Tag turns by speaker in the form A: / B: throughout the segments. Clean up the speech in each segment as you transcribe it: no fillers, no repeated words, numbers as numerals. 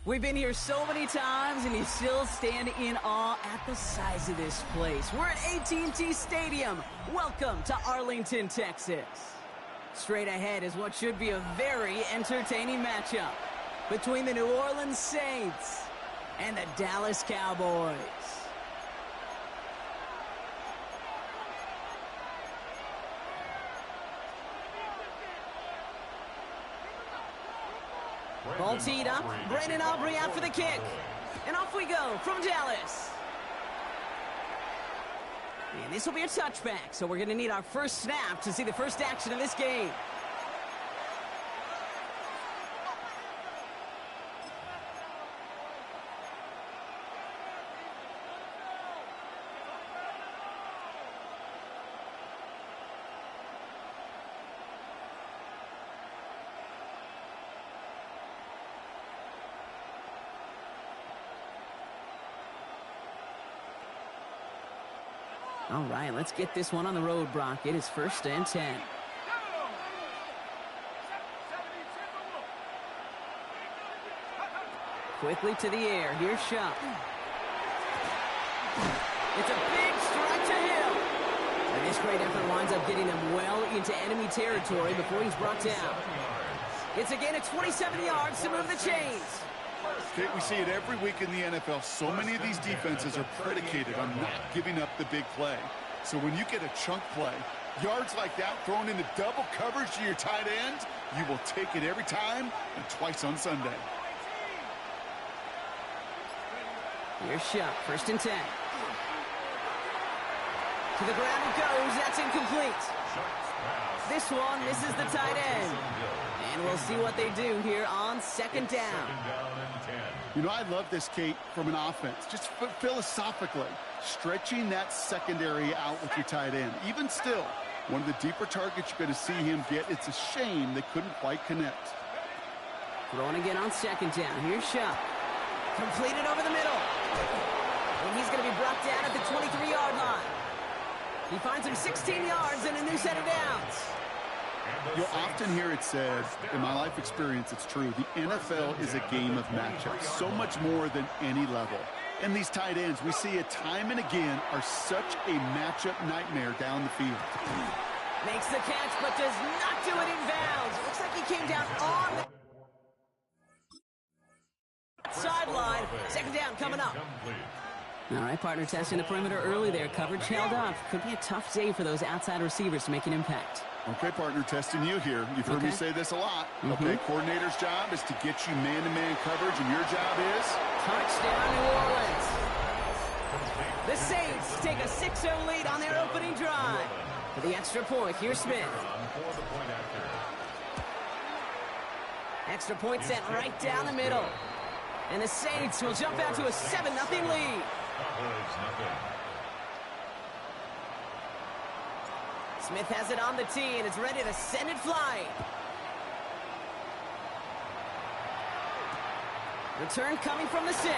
A: We've been here so many times, and you still stand in awe at the size of this place. We're at AT&T Stadium. Welcome to Arlington, Texas. Straight ahead is what should be a very entertaining matchup between the New Orleans Saints and the Dallas Cowboys. Ball teed up. Brandon Aubrey out for the kick. And off we go from Dallas. And this will be a touchback, so we're going to need our first snap to see the first action of this game. All right, let's get this one on the road, Brock. It is 1st and 10. Quickly to the air. Here's Shuck. It's a big strike to him. And this great effort winds up getting him well into enemy territory before he's brought down. It's a gain of 27 yards to move the chains.
B: Okay, we see it every week in the NFL. So many of these defenses are predicated on not giving up the big play. So when you get a chunk play, yards like that thrown into double coverage to your tight end, you will take it every time and twice on Sunday.
A: Here's Shuck, 1st and 10. To the ground it goes. That's incomplete. This one misses the tight end. And we'll see what they do here on 2nd down.
B: You know, I love this, Kate, from an offense. Just philosophically, stretching that secondary out with your tight end. Even still, one of the deeper targets you're going to see him get. It's a shame they couldn't quite connect.
A: Throwing again on 2nd down. Here's Shuck. Completed over the middle. And he's going to be brought down at the 23-yard line. He finds him 16 yards and a new set of downs.
B: You'll often hear it said, in my life experience, it's true, the NFL is a game of matchups, so much more than any level. And these tight ends, we see it time and again, are such a matchup nightmare down the field.
A: Makes the catch, but does not do it in bounds. Looks like he came down on the sideline. 2nd down coming up. All right, partner, testing the perimeter early there. Coverage held up. Could be a tough day for those outside receivers to make an impact.
B: Okay, partner, testing you here. You've heard me say this a lot. Okay, coordinator's job is to get you man-to-man coverage, and your job is?
A: Touchdown, New Orleans. The Saints take a 6-0 lead on their opening drive. For the extra point, here's Smith. Extra point sent right down the middle. And the Saints will jump out to a 7-0 lead. Smith has it on the tee, and it's ready to send it flying. Return coming from the 6. And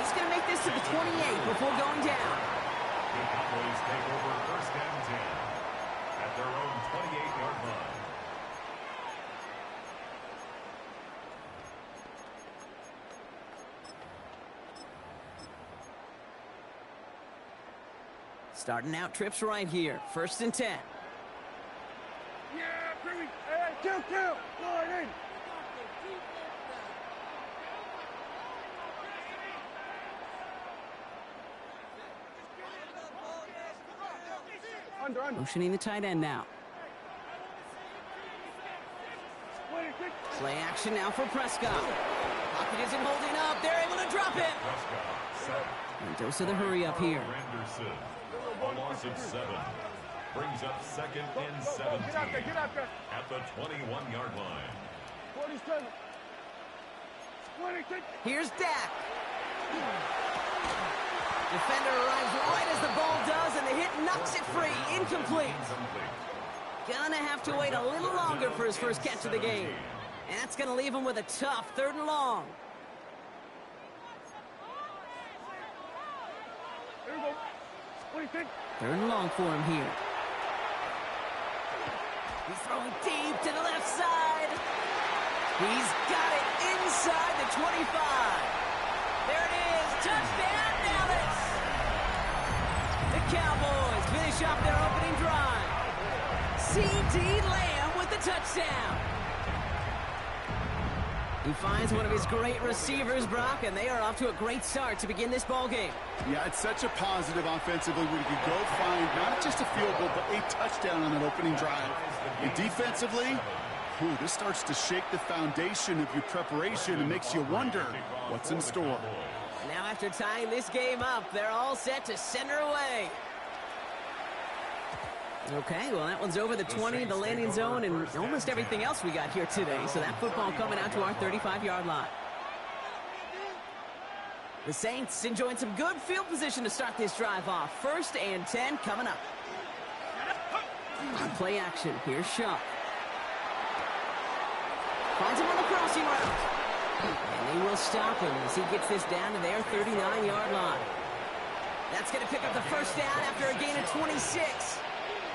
A: he's going to make this to the 28 before going down.
C: The Cowboys take over 1st and 10 at their own 28-yard line.
A: Starting out trips right here. 1st and 10.
D: Yeah, Bree. Hey, kill. Going in. Under.
A: Motioning the tight end now. Play action now for Prescott. Pocket isn't holding up. They're able to drop it. And dose of the hurry up here.
C: A loss of 7. Brings up 2nd and 17 at the 21-yard line.
D: 47. 26.
A: Here's Dak. Defender arrives right as the ball does, and the hit knocks it free. Incomplete. Gonna have to wait a little longer for his first catch of the game. And that's gonna leave him with a tough 3rd and long.
D: There we go. 26.
A: 3rd and long for him here. He's throwing deep to the left side. He's got it inside the 25. There it is. Touchdown, Dallas. The Cowboys finish off their opening drive. C.D. Lamb with the touchdown. He finds one of his great receivers, Brock, and they are off to a great start to begin this ballgame.
B: Yeah, it's such a positive offensively when you can go find not just a field goal, but a touchdown on that opening drive. And defensively, this starts to shake the foundation of your preparation and makes you wonder what's in store.
A: Now after tying this game up, they're all set to center away. Okay, well, that one's over the 20, the landing zone, and almost everything else we got here today. So that football coming out to our 35-yard line. The Saints enjoying some good field position to start this drive off. 1st and 10 coming up. On play action, here's Shaw. Finds him on the crossing route. And they will stop him as he gets this down to their 39-yard line. That's going to pick up the first down after a gain of 26.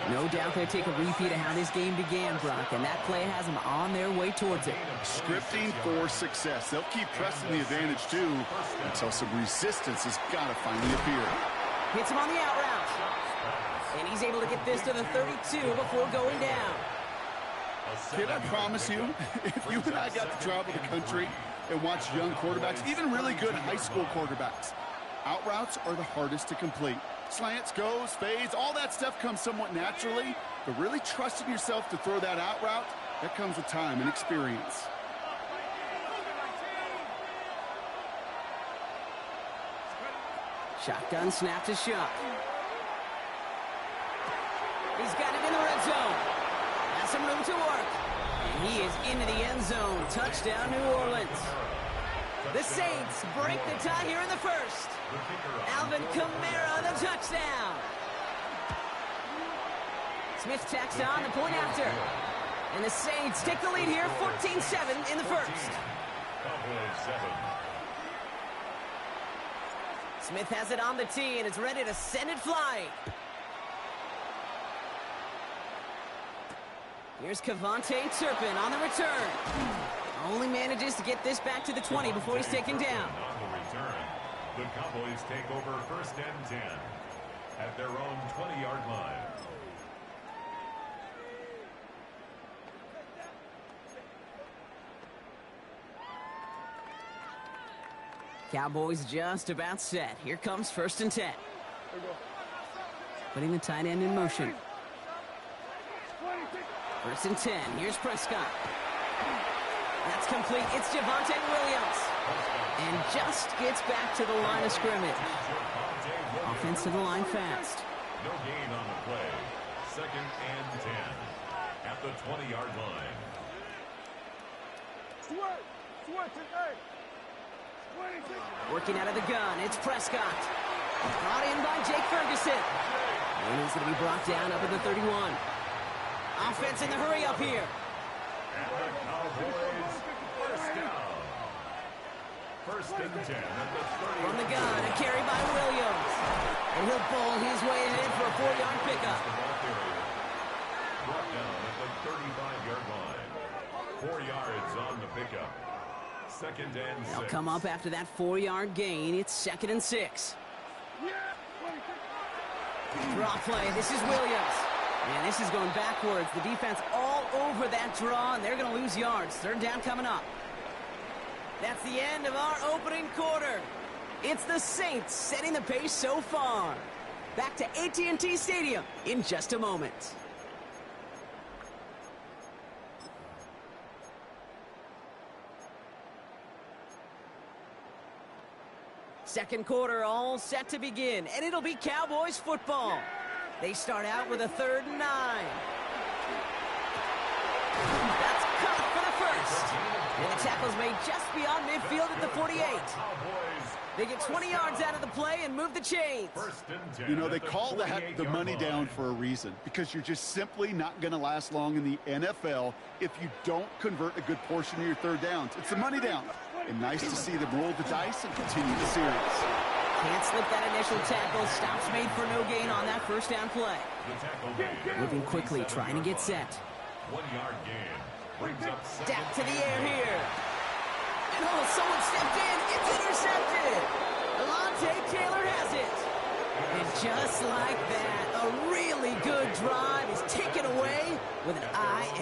A: No doubt they'll take a repeat of how this game began, Brock, and that play has them on their way towards it.
B: Scripting for success. They'll keep pressing the advantage, too, until some resistance has got to finally appear.
A: Hits him on the out route. And he's able to get this to the 32 before going down.
B: Kid, I promise you, if you and I got to travel the country and watch young quarterbacks, even really good high school quarterbacks, out routes are the hardest to complete. Slants, goes, fades, all that stuff comes somewhat naturally, but really trusting yourself to throw that out route, that comes with time and experience.
A: Shotgun snap to Shaw. He's got it in the red zone. Has some room to work. And he is into the end zone. Touchdown, New Orleans. The Saints break the tie here in the first. Alvin Kamara, the touchdown. Smith tacks on the point after. And the Saints take the lead here, 14-7 in the first. Smith has it on the tee and is ready to send it flying. Here's Kevontae Turpin on the return. Only manages to get this back to the 20 before he's taken down.
C: On the return, the Cowboys take over 1st and 10 at their own 20-yard line.
A: Cowboys just about set. Here comes 1st and 10. Putting the tight end in motion. 1st and 10. Here's Prescott. That's complete. It's Javonte Williams. And just gets back to the line of scrimmage. Offense to the line fast.
C: No gain on the play. 2nd and 10 at the 20-yard line.
A: Working out of the gun. It's Prescott. Brought in by Jake Ferguson. And he's going to be brought down up at the 31. Offense in the hurry up here.
C: And the Cowboys first down. 1st and 10 at the 30.
A: From the gun, a carry by Williams. And he'll bowl his way ahead for a 4-yard pickup.
C: Brought down at the 35-yard line. 4 yards on the pickup. 2nd and 6.
A: They'll come up after that 4-yard gain. It's 2nd and 6. Draw play. This is Williams. And this is going backwards. The defense all over that draw, and they're going to lose yards. 3rd down coming up. That's the end of our opening quarter. It's the Saints setting the pace so far. Back to AT&T Stadium in just a moment. Second quarter all set to begin, and it'll be Cowboys football. They start out with a 3rd and 9. That's cut for the first. And the tackle's made just beyond midfield at the 48. They get 20 yards out of the play and move the chains.
B: You know, they call that the money down for a reason, because you're just simply not going to last long in the NFL if you don't convert a good portion of your 3rd downs. It's the money down. And nice to see them roll the dice and continue the series.
A: Can't slip that initial tackle. Stops made for no gain on that 1st down play. Moving quickly, trying to get set.
C: 1-yard gain. Brings up
A: Dak to the air here. And oh, someone stepped in. It's intercepted. Alontae Taylor has it. And just like that, a really good drive is taken away with an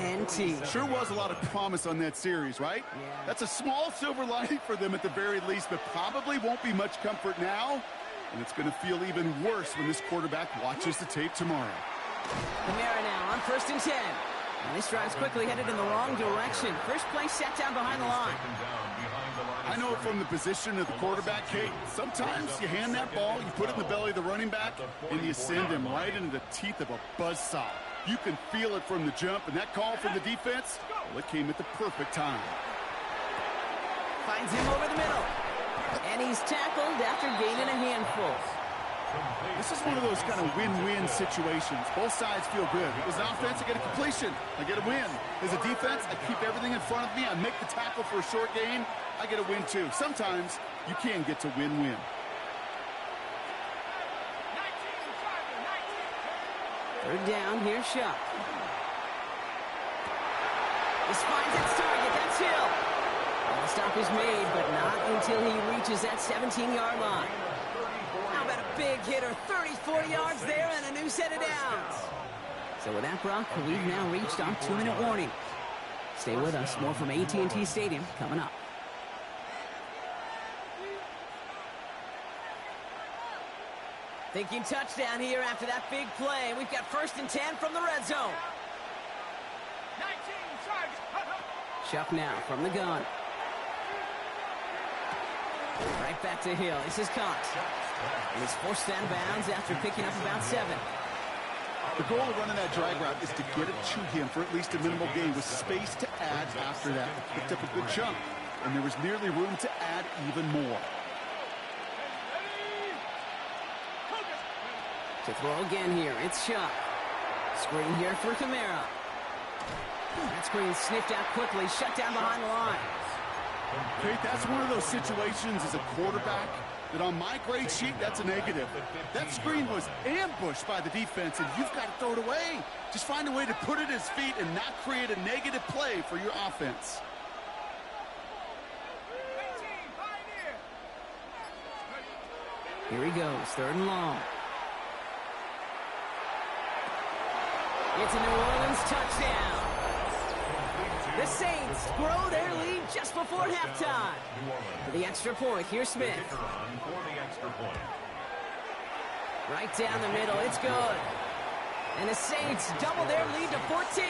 A: INT.
B: Sure was a lot of promise on that series, right?
A: Yeah.
B: That's a small silver lining for them at the very least, but probably won't be much comfort now. And it's going to feel even worse when this quarterback watches the tape tomorrow.
A: Kamara now on 1st and 10. And this drive's quickly headed in the wrong direction. First play set down behind the line.
B: I know from the position of the quarterback, Kate, sometimes you hand that ball, you put it in the belly of the running back, and you send him right into the teeth of a buzzsaw. You can feel it from the jump, and that call from the defense, well, it came at the perfect time.
A: Finds him over the middle. And he's tackled after gaining a handful.
B: This is one of those kind of win-win situations. Both sides feel good. As an offense, I get a completion. I get a win. As a defense, I keep everything in front of me. I make the tackle for a short gain. I get a win, too. Sometimes you can get to win-win.
A: Third down, here's Shuck. This finds its target. That's Hill. The stop is made, but not until he reaches that 17-yard line. How about a big hitter, 34 yards there and a new set of downs. So with that, Brock, we've now reached our 2-minute warning. Stay with us. More from AT&T Stadium coming up. Thinking touchdown here after that big play. We've got 1st and 10 from the red zone.
D: 19 charge.
A: Shuck now from the gun. Right back to Hill. This is caught. And he's forced out of bounds after picking up about 7.
B: The goal of running that drag route is to get it to him for at least a minimal gain with space to add after that. Picked up a good chunk, and there was nearly room to add even more.
A: To throw again here, it's Shuck. Screen here for Kamara. That screen sniffed out quickly, shut down behind the line.
B: Kate, that's one of those situations as a quarterback that on my grade sheet, that's a negative. That screen was ambushed by the defense, and you've got to throw it away. Just find a way to put it at his feet and not create a negative play for your offense.
A: Here he goes, 3rd and long. It's a New Orleans touchdown. The Saints grow their lead just before halftime. For the extra point, here's Smith. Right down the middle, it's good. And the Saints double their lead to 14.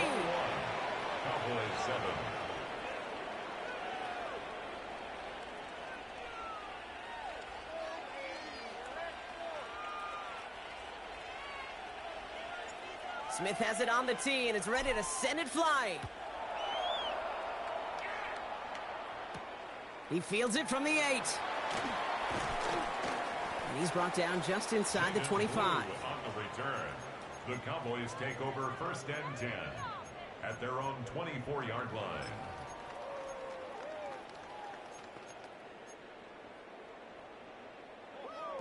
C: Cowboys 7.
A: Smith has it on the tee and is ready to send it flying. He fields it from the 8. And he's brought down just inside the 25.
C: On the return, the Cowboys take over 1st and 10 at their own 24-yard line.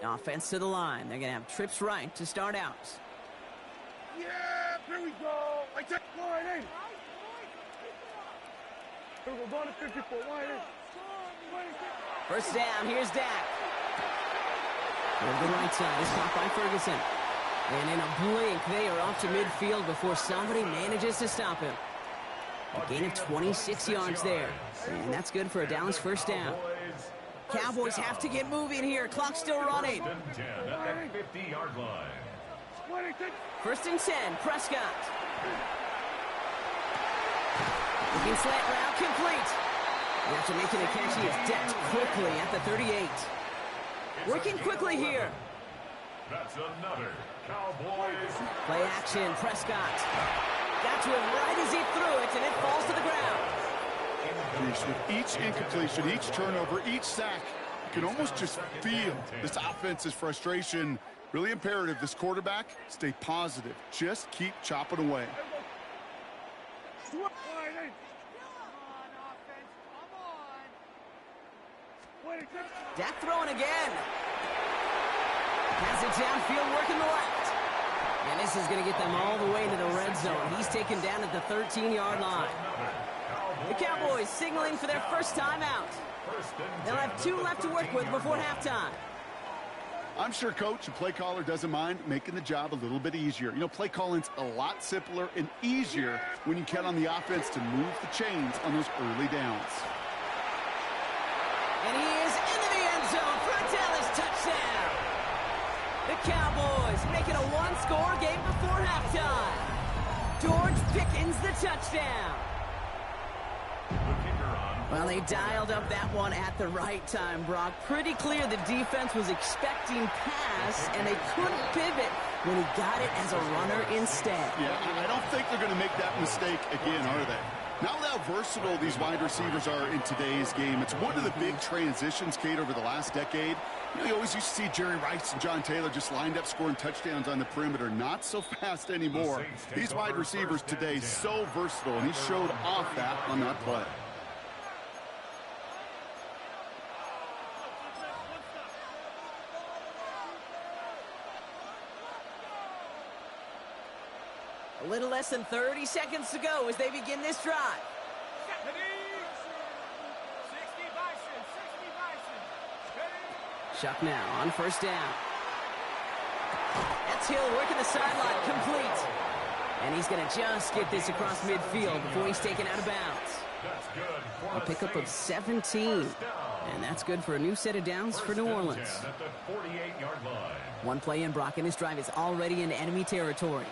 A: Offense to the line. They're going to have trips right to start out.
D: Yeah, here we go. I take line in. Here we go, going to 54, line in.
A: 1st down, here's Dak. Over the right side, is caught by Ferguson. And in a blink, they are off to midfield before somebody manages to stop him. A gain of 26 yards there. And that's good for a Dallas 1st down. Cowboys have to get moving here. Clock still running.
C: 10 at that 50-yard line.
A: 1st and 10, Prescott. Looking slant route, complete. And after making the catch, he is decked quickly at the 38. Working quickly here.
C: That's another Cowboys.
A: Play action, Prescott. Got to him right as he threw it, and it falls to the ground.
B: With each incompletion, each turnover, each sack, you can almost just feel this offense's frustration. Really imperative, this quarterback, stay positive. Just keep chopping away.
A: Dak throwing again. Has it downfield, working the left. And this is going to get them all the way into the red zone. He's taken down at the 13-yard line. The Cowboys signaling for their first time out. They'll have 2 left to work with before halftime.
B: I'm sure coach and play caller doesn't mind making the job a little bit easier. You know, play calling's a lot simpler and easier when you count on the offense to move the chains on those early downs.
A: And he is into the end zone for a Dallas touchdown. The Cowboys make it a 1-score game before halftime. George Pickens the touchdown. Well, they dialed up that one at the right time, Brock. Pretty clear the defense was expecting pass, and they couldn't pivot when he got it as a runner instead.
B: Yeah, I don't think they're going to make that mistake again, are they? Now how versatile these wide receivers are in today's game. It's one of the big transitions, Kate, over the last decade. You know, you always used to see Jerry Rice and John Taylor just lined up scoring touchdowns on the perimeter. Not so fast anymore. These wide receivers today so versatile, and he showed off that on that play.
A: A little less than 30 seconds to go as they begin this drive. Chuck now on first down. That's Hill working the sideline, complete. And he's going to just get this across midfield before he's taken out of bounds. A pickup of 17. And that's good for a new set of downs for New Orleans. One play in, Brock, and this drive is already in enemy territory.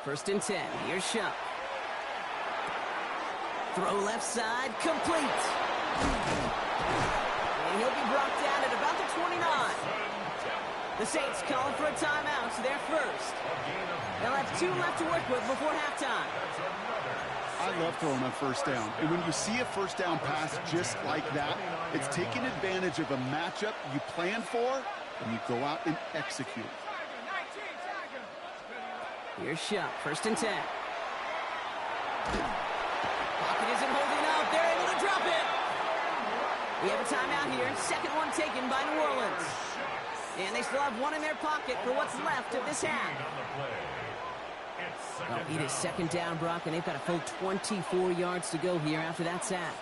A: First and 10. Here's Shuck. Throw left side, complete. And he'll be brought down at about the 29. The Saints calling for a timeout, so they're first. They'll have 2 left to work with before halftime.
B: I love throwing on first down. And when you see a first down pass just like that, it's taking advantage of a matchup you plan for, and you go out and execute.
A: Here's Shuck, first and 10. Pocket isn't holding up. They're able to drop it. We have a timeout here. Second one taken by New Orleans. And they still have one in their pocket for what's left of this half. Well, it is second down, Brock, and they've got a full 24 yards to go here after that sack.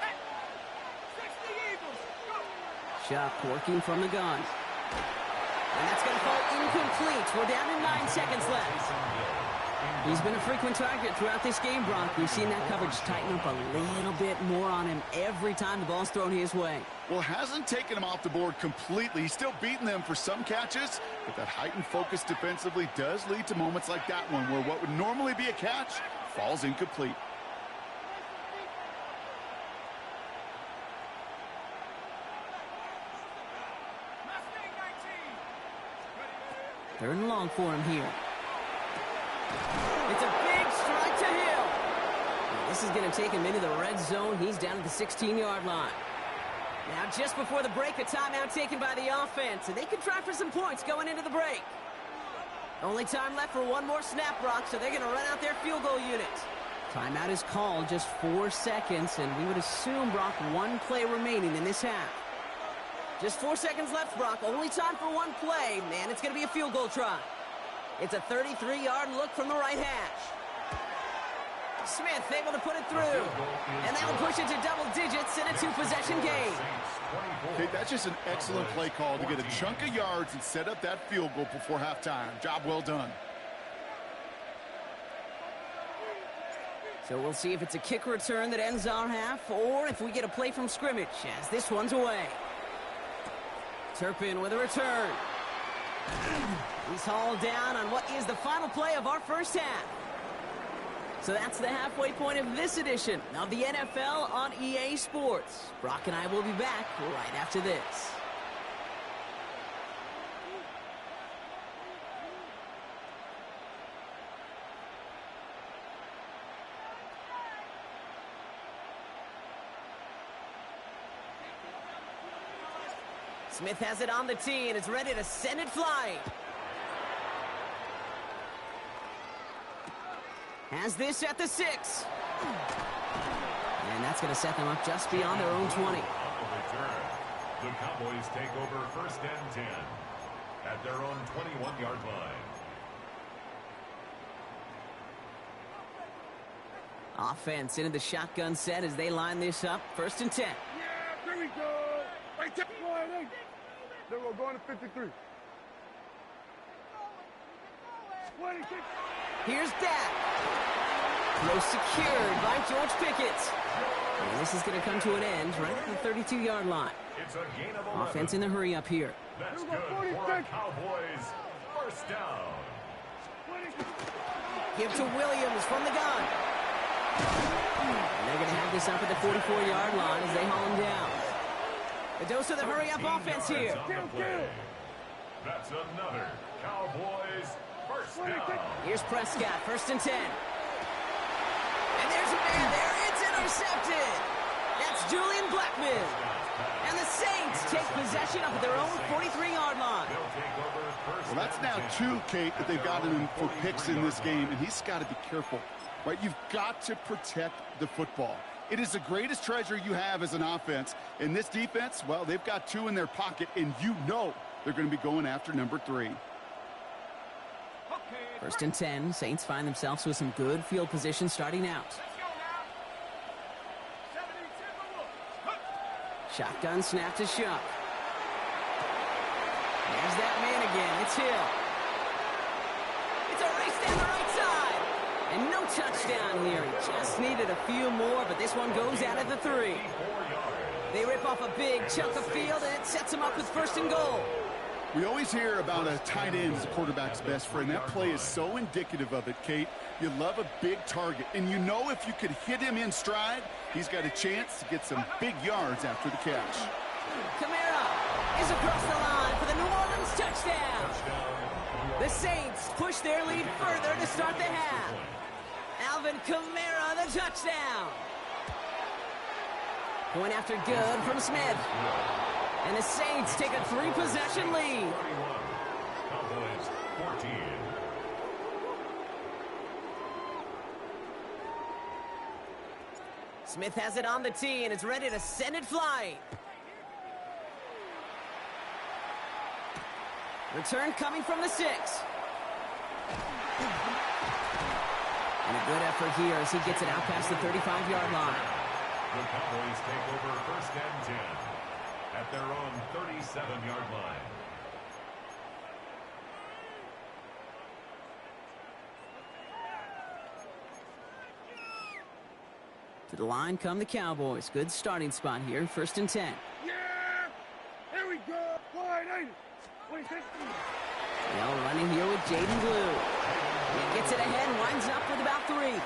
A: Shuck working from the gun. And that's going to fall incomplete. We're down to 9 seconds left. He's been a frequent target throughout this game, Brock. We've seen that coverage tighten up a little bit more on him every time the ball's thrown his way.
B: Well, hasn't taken him off the board completely. He's still beating them for some catches, but that heightened focus defensively does lead to moments like that one where what would normally be a catch falls incomplete.
A: Third and long for him here. It's a big strike to Hill. This is going to take him into the red zone. He's down at the 16-yard line. Now, just before the break, a timeout taken by the offense, and they can try for some points going into the break. Only time left for one more snap, Brock, so they're going to run out their field goal unit. Timeout is called, just 4 seconds, and we would assume, Brock, 1 play remaining in this half. Just 4 seconds left, Brock. Only time for 1 play, and it's going to be a field goal try. It's a 33-yard look from the right hash. Smith able to put it through. And they will push it to double digits in a 2-possession game.
B: Okay, that's just an excellent play call to get a chunk of yards and set up that field goal before halftime. Job well done.
A: So we'll see if it's a kick return that ends our half or if we get a play from scrimmage as this one's away. Turpin with a return. He's hauled down on what is the final play of our first half. So that's the halfway point of this edition of the NFL on EA Sports. Brock and I will be back right after this. Smith has it on the tee and is ready to send it flying. Has this at the 6. And that's going to set them up just beyond their own 20.
C: The Cowboys take over first and 10 at their own 21-yard line.
A: Offense into the shotgun set as they line this up. 1st and 10.
D: Yeah, here we go. Right there. Then we're going to 53. 26.
A: Here's Dak. Throw secured by George Pickett. And this is going to come to an end right at the 32-yard line.
C: It's a gain of 11.
A: Offense in the hurry up here.
C: That's good for our Cowboys. 1st down.
A: Give to Williams from the gun. And they're going to have this up at the 44-yard line as they haul him down. A dose of the hurry-up offense here.
C: That's another Cowboys 1st down.
A: Here's Prescott, 1st and 10. And there's a man there. It's intercepted. That's Julian Blackman. And the Saints take possession up at their own 43-yard line.
B: Well, that's now 2, Kate, that they've gotten him for picks in this game, and he's got to be careful. Right? You've got to protect the football. It is the greatest treasure you have as an offense. In this defense, well, they've got 2 in their pocket, and you know they're going to be going after number 3.
A: 1st and 10. Saints find themselves with some good field position starting out. Shotgun snap to Shuck. There's that man again. It's Hill. It's a race down the right side. And no touchdown here. He just needed a few more, but this one goes out at the 3. They rip off a big chunk of field, and it sets them up with 1st and goal.
B: We always hear about a tight end as a quarterback's best friend. That play is so indicative of it, Kate. You love a big target, and you know if you could hit him in stride, he's got a chance to get some big yards after the catch.
A: Kamara is across the line for the New Orleans touchdown. The Saints push their lead further to start the half. Alvin Kamara, the touchdown. Going after good from Smith. And the Saints take a 3-possession lead.
C: Cowboys 14.
A: Smith has it on the tee and is ready to send it flying. Return coming from the 6. And a good effort here as he gets it out past the 35-yard line.
C: The Cowboys take over 1st and 10 at their own 37-yard line.
A: To the line come the Cowboys. Good starting spot here. 1st and 10.
D: Yeah! Here we go! Wide, 26.
A: Well, running here with Jaden Blue. He gets it ahead and winds up with about 3.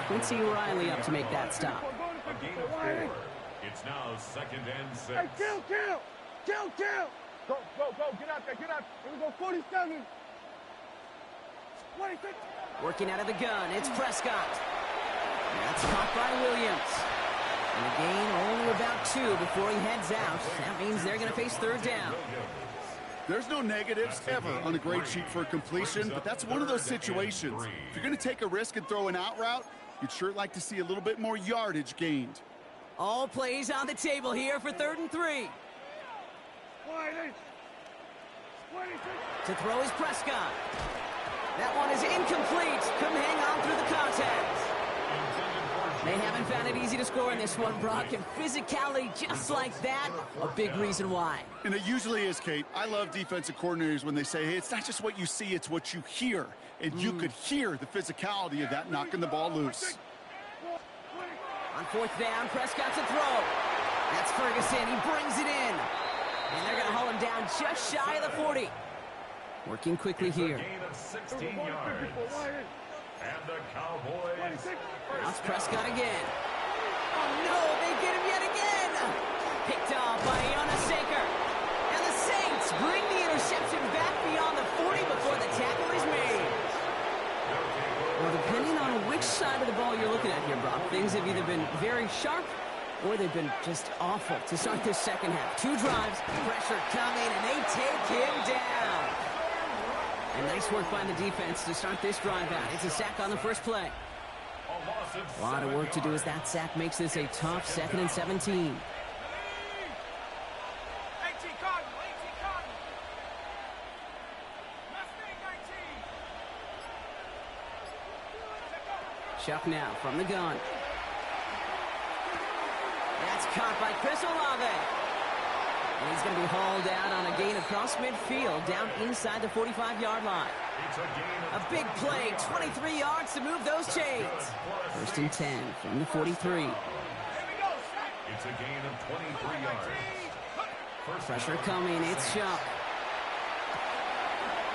A: Quincy Riley up to make that stop.
C: A gain of 4. It's now 2nd and 6.
D: Hey, kill! Go, get out there, Here we go, 47. 26.
A: Working out of the gun, it's Prescott. That's caught by Williams. And a gain only about 2 before he heads out. That means they're going to face 3rd down.
B: There's no negatives ever on a grade sheet for a completion, but that's one of those situations. If you're going to take a risk and throw an out route, you'd sure like to see a little bit more yardage gained.
A: All plays on the table here for 3rd and 3. To throw is Prescott. That one is incomplete. Couldn't hang on through the contact. They haven't found it easy to score in this one, Brock, and physicality just like that, a big reason why.
B: And it usually is, Kate. I love defensive coordinators when they say, hey, it's not just what you see, it's what you hear. And you could hear the physicality of that knocking the ball loose.
A: On 4th down, Prescott to throw. That's Ferguson. He brings it in. And they're going to haul him down just shy of the 40. Working quickly here.
C: Gain of 16 yards. And the Cowboys.
A: Now it's Prescott again. Oh, no, they get him yet again. Picked off by Jonas Saker. And the Saints bring the interception back beyond the 40 before the tackle is made. Well, depending on which side of the ball you're looking at here, Brock, things have either been very sharp or they've been just awful to start this second half. 2 drives, pressure coming, and they take him down. And nice work by the defense to start this drive out. It's a sack on the first play. A lot of work to do as that sack makes this a tough 2nd and 17. Chuck now from the gun. That's caught by Chris Olave. And he's going to be hauled out on a gain across midfield, down inside the 45-yard line. A big play, 23 yards to move those chains. 1st and 10 from the 43.
C: It's a gain of 23 yards.
A: Pressure coming, it's Chuck.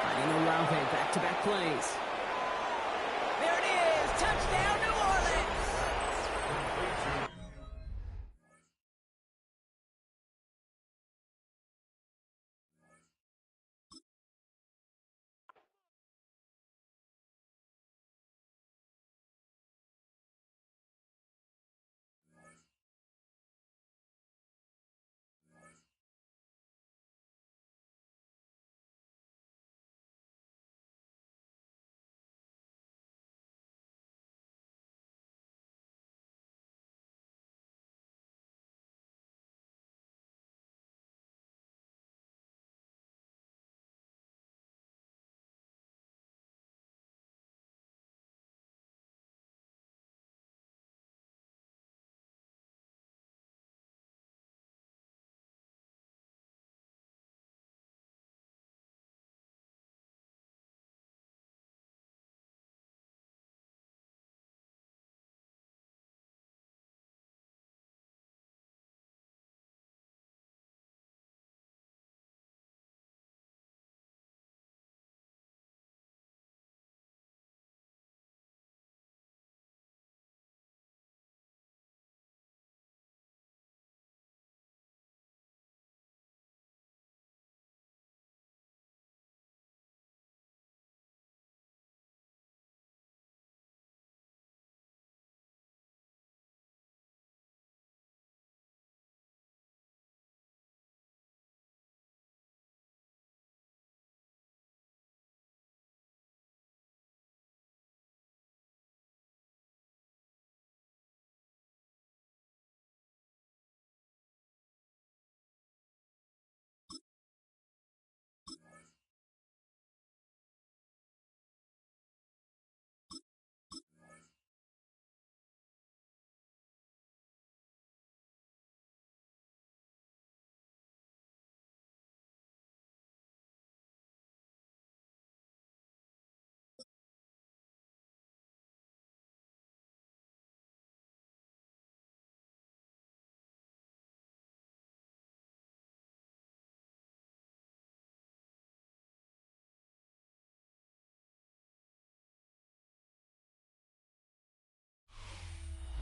A: Finding Olave, back-to-back plays. There it is, touchdown New Orleans!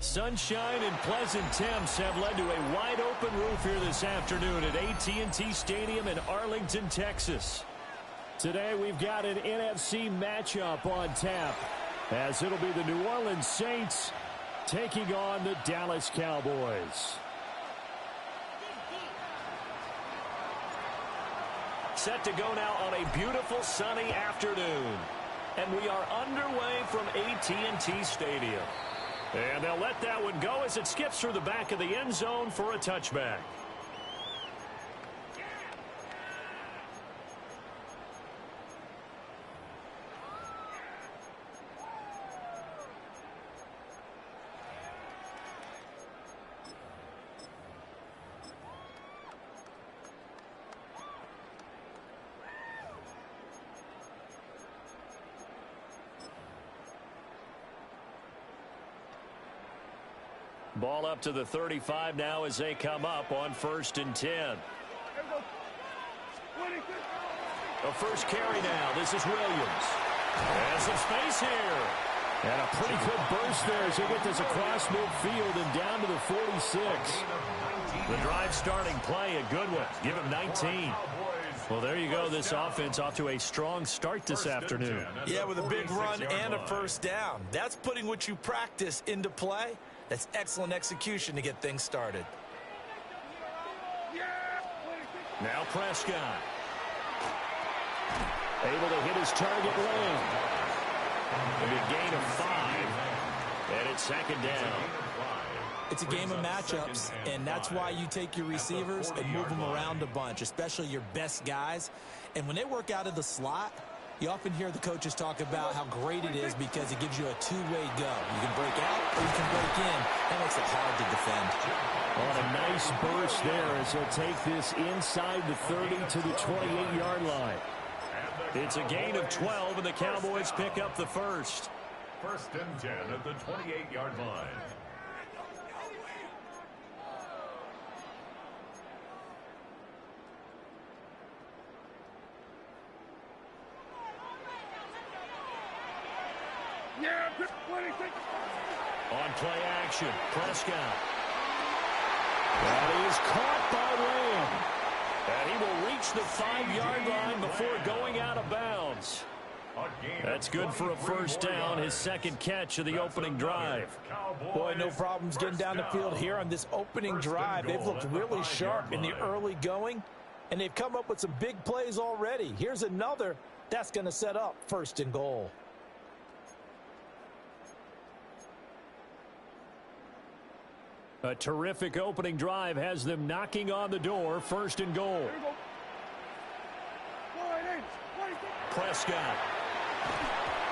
E: Sunshine and pleasant temps have led to a wide-open roof here this afternoon at AT&T Stadium in Arlington, Texas. Today we've got an NFC matchup on tap, as it'll be the New Orleans Saints taking on the Dallas Cowboys. Set to go now on a beautiful sunny afternoon. And we are underway from AT&T Stadium. And they'll let that one go as it skips through the back of the end zone for a touchback. Ball up to the 35 now as they come up on 1st and 10. A first carry now. This is Williams. Has some space here. And a pretty good burst there as he gets this across midfield and down to the 46. The drive starting play, a good one. Give him 19. Well, there you go. This offense off to a strong start this afternoon.
F: Yeah, with a big run and a first down. That's putting what you practice into play. That's excellent execution to get things started.
E: Now Prescott. Able to hit his target lane. And a gain of 5. And it's 2nd down.
F: It's a game of matchups, and that's why you take your receivers and move them around a bunch, especially your best guys. And when they work out of the slot, You often hear the coaches talk about how great it is because it gives you a two-way go. You can break out or you can break in. That makes it hard to defend.
E: On a nice burst there as he'll take this inside the 30 to the 28-yard line. It's a gain of 12, and the Cowboys pick up the first.
C: First and 10 at the 28-yard line.
E: On play action, Prescott. That is caught by Lamb. And he will reach the 5-yard line before going out of bounds. That's good for a first down, his second catch of the opening drive.
F: Boy, no problems getting down the field here on this opening drive. They've looked really sharp in the early going, and they've come up with some big plays already. Here's another that's going to set up first and goal.
E: A terrific opening drive has them knocking on the door, first and goal. Prescott.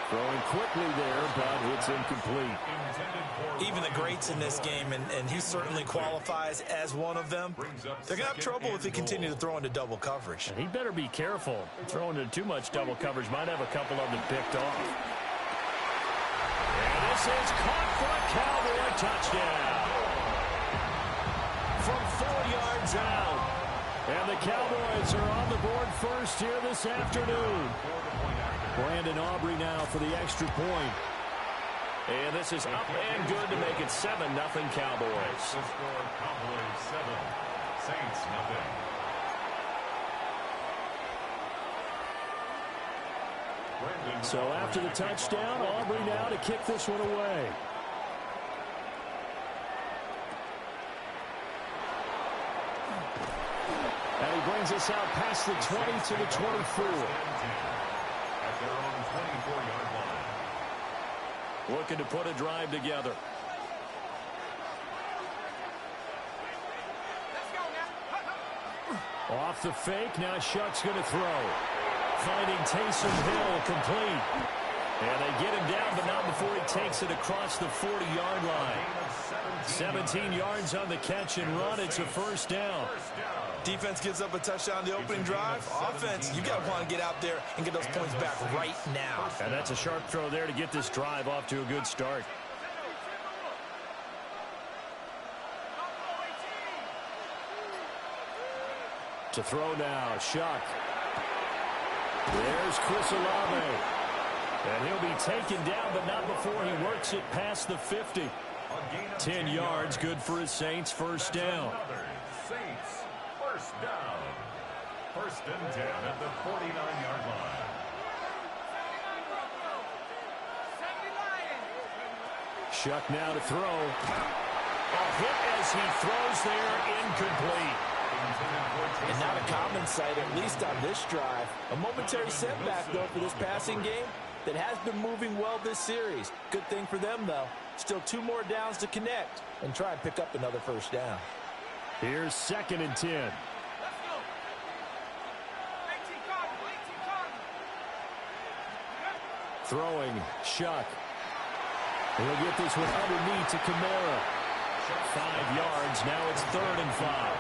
E: Throwing quickly there, but it's incomplete.
F: Even the greats in this game, and he certainly qualifies as one of them, they're going to have trouble if they continue to throw into double coverage.
E: And he better be careful. Throwing into too much double coverage might have a couple of them picked off. And this is caught for a Cowboy touchdown. From 4 yards out. And the Cowboys are on the board first here this afternoon. Brandon Aubrey now for the extra point. And this is up and good to make it 7-0 Cowboys.
C: The score, Cowboys 7, Saints nothing.
E: So after the touchdown, Aubrey now to kick this one away. And he brings us out past the 20 to the 24.
C: At their own 24-yard line.
E: Looking to put a drive together. Off the fake, now Shuck's going to throw. Finding Taysom Hill complete. And they get him down, but not before he takes it across the 40-yard line. 17 yards on the catch and run. It's a first down.
F: Defense gives up a touchdown on the opening drive. Offense, you got to want to get out there and get those points back right now.
E: And that's a sharp throw there to get this drive off to a good start. To throw now, Shuck. There's Chris Olave. And he'll be taken down, but not before he works it past the 50. 10 yards, good for his Saints, first down.
C: Saints, first down. First and 10 at the 49-yard line.
E: Shuck now to throw. A hit as he throws there, incomplete.
F: And not a common sight, at least on this drive. A momentary setback, though, for this passing game that has been moving well this series. Good thing for them, though. Still 2 more downs to connect and try and pick up another first down.
E: Here's second and 10. Throwing, Shuck. He'll get this one underneath to Kamara. 5 yards, now it's 3rd and 5.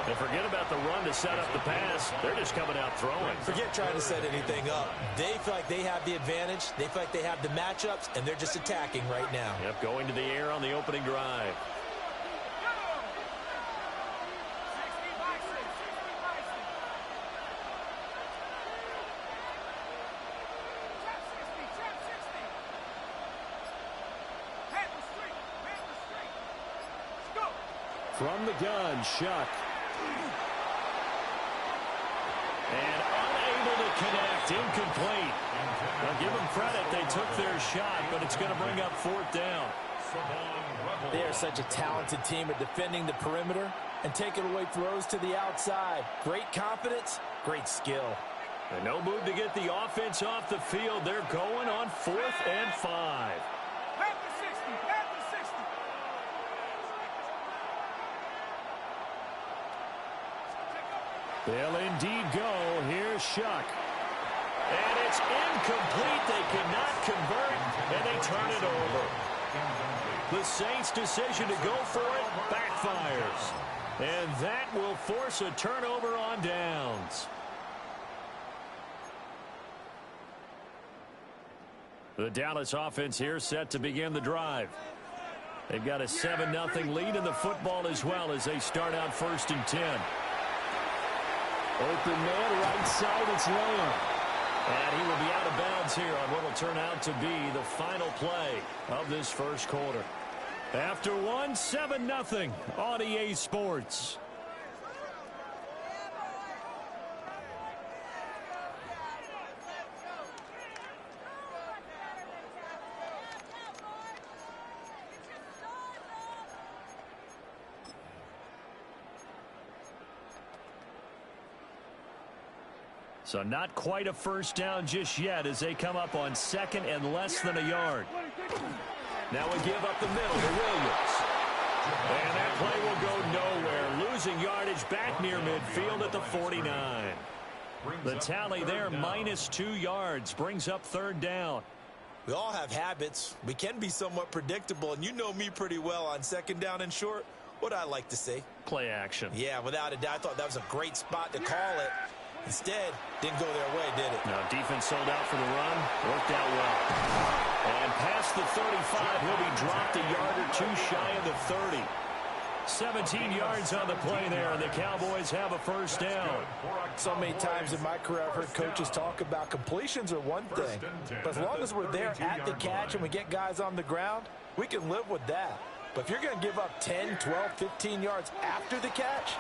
E: And forget about the run to set up the pass. They're just coming out throwing.
F: Forget trying to set anything up. They feel like they have the advantage. They feel like they have the matchups, and they're just attacking right now.
E: Yep, going to the air on the opening drive. From the gun, Shuck. And unable to connect, incomplete. Now give them credit, they took their shot, but it's going to bring up 4th down.
F: They are such a talented team at defending the perimeter and taking away throws to the outside. Great confidence, great skill.
E: And no move to get the offense off the field. They're going on 4th and 5. They'll indeed go. Here's Shuck. And it's incomplete. They cannot convert, and they turn it over. The Saints' decision to go for it backfires. And that will force a turnover on downs. The Dallas offense here set to begin the drive. They've got a 7-0 lead in the football as well as they start out 1st and 10. Open man, right side, it's Lamb. And he will be out of bounds here on what will turn out to be the final play of this first quarter. After one, 7-0 on EA Sports. So not quite a first down just yet as they come up on 2nd and less than a yard. Now we give up the middle to Williams. And that play will go nowhere. Losing yardage back near midfield at the 49. The tally there, -2 yards, brings up 3rd down.
F: We all have habits. We can be somewhat predictable, and you know me pretty well on 2nd down and short. What I like to say.
E: Play action.
F: Yeah, without a doubt. I thought that was a great spot to call it. Instead, didn't go their way, did it?
E: Now, defense sold out for the run. Worked out well. And past the 35, he'll be dropped a yard or two shy of the 30. 17 yards on the play there, and the Cowboys have a first down.
F: So many times in my career, I've heard coaches talk about completions are one thing. But as long as we're there at the catch and we get guys on the ground, we can live with that. But if you're going to give up 10, 12, 15 yards after the catch,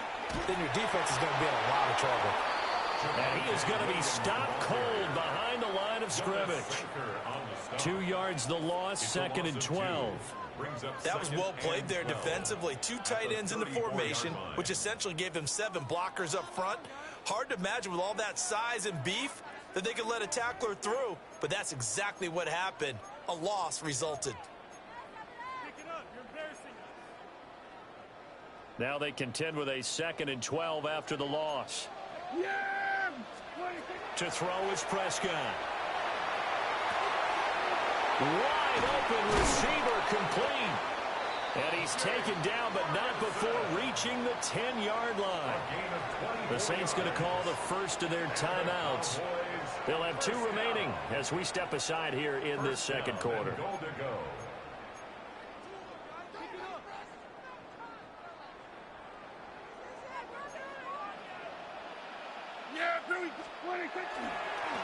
F: then your defense is going to be in a lot of trouble.
E: And he is going to be stopped cold behind the line of scrimmage. 2 yards the loss, 2nd and 12.
F: That was well played there defensively. 2 tight ends in the formation, which essentially gave them 7 blockers up front. Hard to imagine with all that size and beef that they could let a tackler through, but that's exactly what happened. A loss resulted.
E: Now they contend with a 2nd and 12 after the loss. To throw is Prescott. Wide open receiver complete. And he's taken down, but not before reaching the 10-yard line. The Saints going to call the first of their timeouts. They'll have 2 remaining as we step aside here in this second quarter.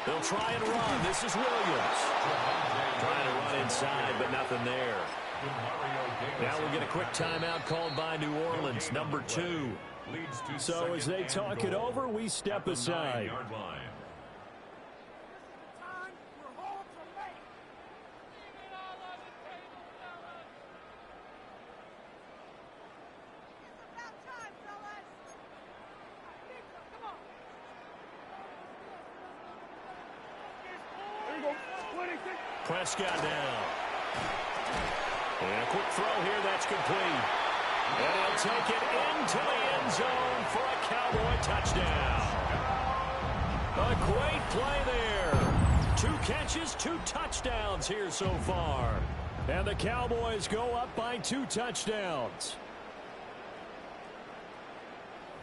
E: They'll try and run. This is Williams. Trying to run inside, but nothing there. Now we'll get a quick timeout called by New Orleans, number 2. So as they talk it over, we step aside. Prescott down. And a quick throw here, that's complete. And he'll take it into the end zone for a Cowboy touchdown. A great play there. 2 catches, 2 touchdowns here so far. And the Cowboys go up by 2 touchdowns.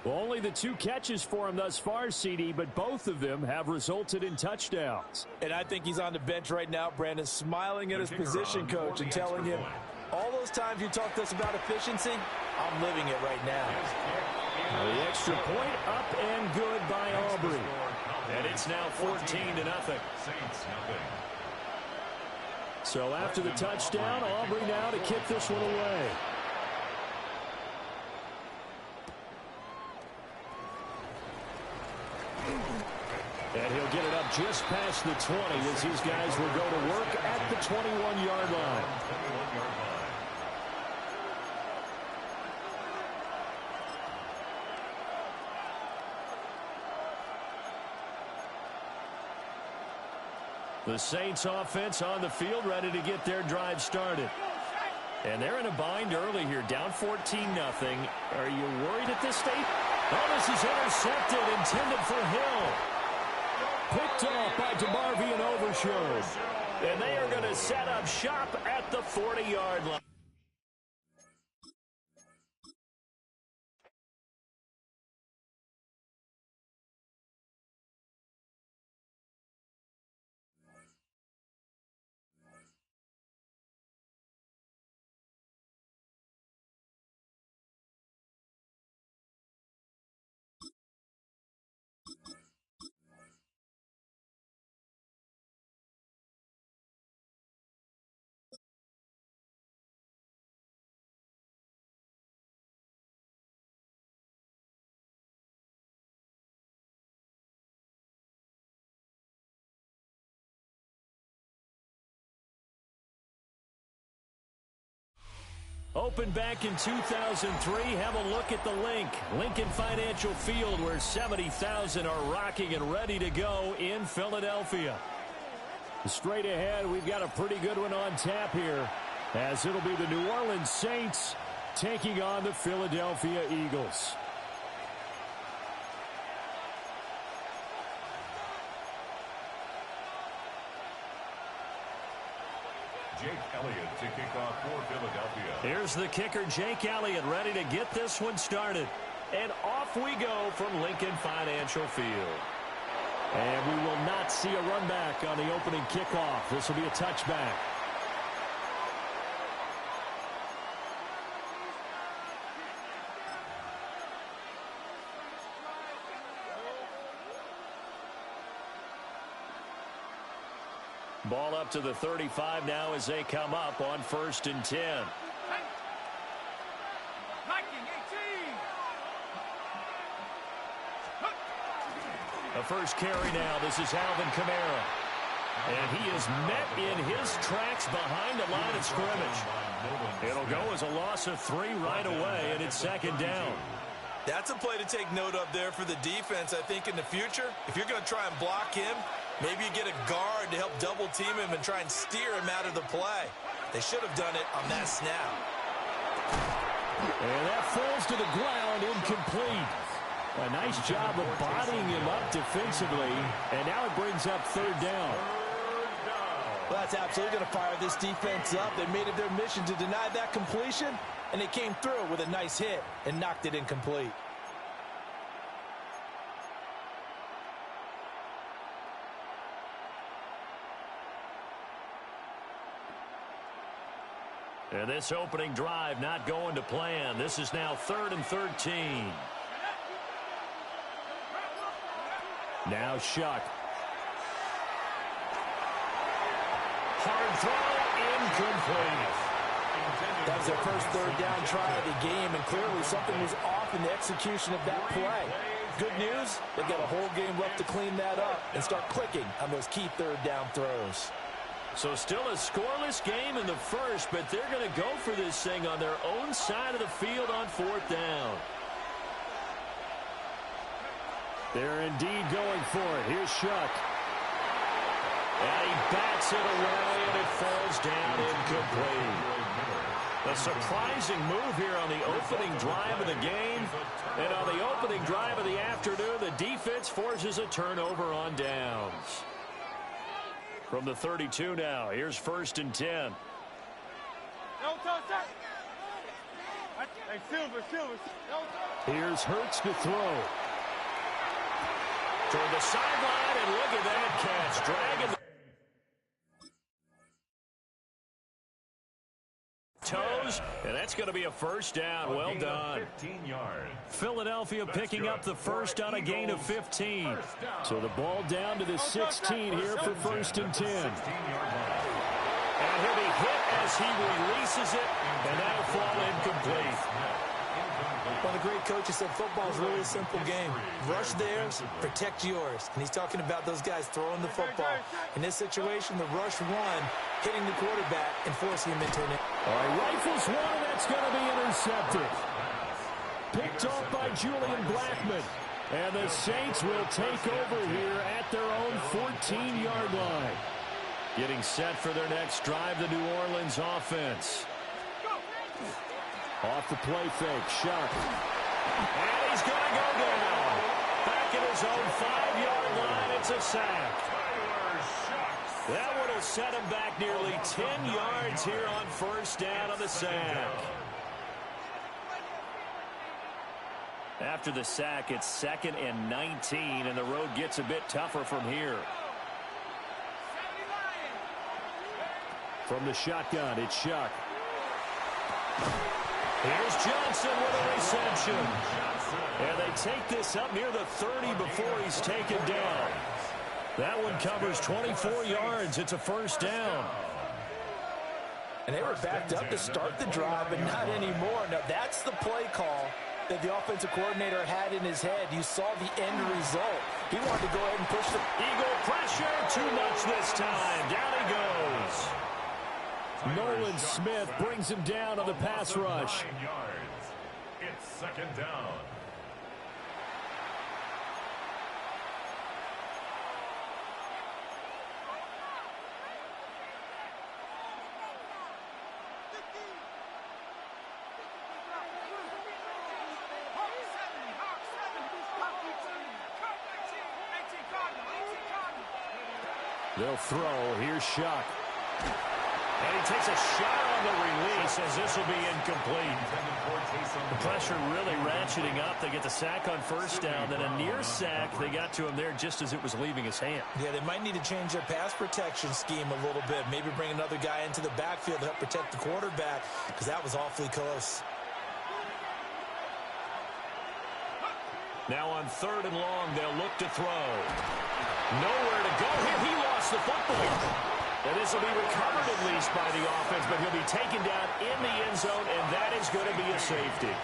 E: Well, only the 2 catches for him thus far, CD, but both of them have resulted in touchdowns.
F: And I think he's on the bench right now, Brandon, smiling at his position coach and telling him, all those times you talked to us about efficiency, I'm living it right now.
E: The extra point up and good by Aubrey. And it's now 14-0. So after the touchdown, Aubrey now to kick this one away. And he'll get it up just past the 20 as these guys will go to work at the 21-yard line. The Saints offense on the field ready to get their drive started. And they're in a bind early here, down 14-0. Are you worried at this stage? Oh, this is intercepted, intended for Hill. Picked off by DeMarvion Overshown. And they are going to set up shop at the 40-yard line. Opened back in 2003. Have a look at the link. Lincoln Financial Field, where 70,000 are rocking and ready to go in Philadelphia. Straight ahead, we've got a pretty good one on tap here, as it'll be the New Orleans Saints taking on the Philadelphia Eagles.
C: Jake Elliott to kick off for Philadelphia.
E: Here's the kicker, Jake Elliott, ready to get this one started. And off we go from Lincoln Financial Field. And we will not see a run back on the opening kickoff. This will be a touchback. Ball up to the 35 now as they come up on 1st and 10. The first carry now. This is Alvin Kamara. And he is met in his tracks behind the line of scrimmage. It'll go as a loss of 3 right away, and it's 2nd down.
F: That's a play to take note of there for the defense, I think, in the future. If you're going to try and block him, maybe you get a guard to help double team him and try and steer him out of the play. They should have done it on that snap.
E: And that falls to the ground, incomplete. A nice job of bodying him up defensively, and now it brings up 3rd down.
F: Well, that's absolutely going to fire this defense up. They made it their mission to deny that completion, and they came through with a nice hit and knocked it incomplete.
E: And this opening drive not going to plan. This is now 3rd and 13. Now Shuck. Hard throw, incomplete.
F: That was their first 3rd down try of the game, and clearly something was off in the execution of that play. Good news, they've got a whole game left to clean that up and start clicking on those key 3rd down throws.
E: So still a scoreless game in the first, but they're going to go for this thing on their own side of the field on 4th down. They're indeed going for it. Here's Shuck. And he bats it away, and it falls down incomplete. A surprising move here on the opening drive of the game. And on the opening drive of the afternoon, the defense forces a turnover on downs. From the 32 now, here's 1st and 10. Here's Hurts to throw. Toward the sideline, and look at that catch. Dragging the toes, and that's going to be a 1st down. Well done.
C: 15 yards.
E: Philadelphia picking up the first on a gain of 15. So the ball down to the 16 here for 1st and 10. And he'll be hit as he releases it, and that'll fall incomplete.
F: One of the great coaches said football is really a simple game. Rush theirs, protect yours. And he's talking about those guys throwing the football. In this situation, the rush one, hitting the quarterback and forcing him into an...
E: All right, rifles one, and that's going to be intercepted. Picked off by Julian Blackmon. And the Saints will take over here at their own 14-yard line. Getting set for their next drive, the New Orleans offense. Off the play fake, Shuck. And he's going to go down. Back at his own 5-yard line. It's a sack. That one will set him back nearly 10 yards here on first down on the sack. After the sack, it's 2nd and 19, and the road gets a bit tougher from here. From the shotgun, it's Shuck. Here's Johnson with a reception. And they take this up near the 30 before he's taken down. That one covers 24 yards. It's a first down.
F: And they were backed up to start the drive, but not anymore. Now, that's the play call that the offensive coordinator had in his head. You saw the end result. He wanted to go ahead and push the
E: Eagle pressure. Too much this time. Down he goes. Nolan Smith brings him down on the pass rush.
C: 9 yards. It's 2nd down.
E: They'll throw. Here's Shuck. And he takes a shot on the release as this will be incomplete. The pressure really ratcheting up. They get the sack on first down. Then a near sack. They got to him there just as it was leaving his hand.
F: Yeah, they might need to change their pass protection scheme a little bit. Maybe bring another guy into the backfield to help protect the quarterback, because that was awfully close.
E: Now on 3rd and long, they'll look to throw. Nowhere to go here. He lost the football. And this will be recovered at least by the offense, but he'll be taken down in the end zone, and that is going to be a safety.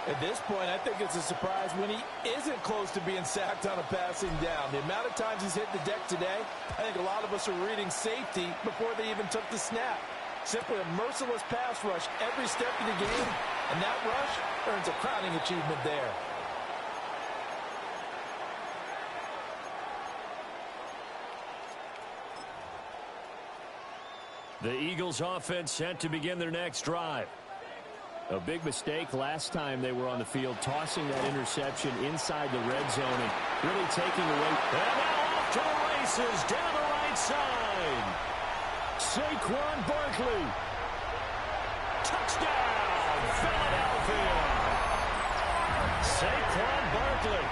F: At this point, I think it's a surprise when he isn't close to being sacked on a passing down. The amount of times he's hit the deck today, I think a lot of us are reading safety before they even took the snap. Simply a merciless pass rush every step of the game, and that rush earns a crowning achievement there.
E: The Eagles offense set to begin their next drive. A big mistake last time they were on the field, tossing that interception inside the red zone and really taking away. And now off to the races down the right side. Saquon Barkley. Touchdown, Philadelphia. Saquon Barkley,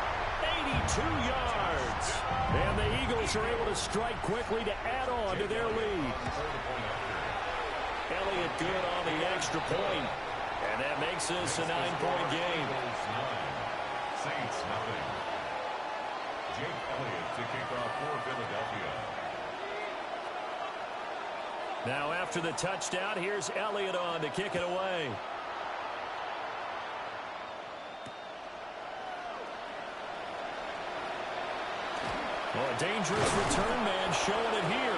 E: 82 yards. And the Eagles are able to strike quickly to add on to their lead. Elliott good on the extra point. And that makes this a 9-point game.
C: Saints nothing. Jake Elliott to kick off for Philadelphia.
E: Now after the touchdown, here's Elliott on to kick it away. Well, a dangerous return man showing it here.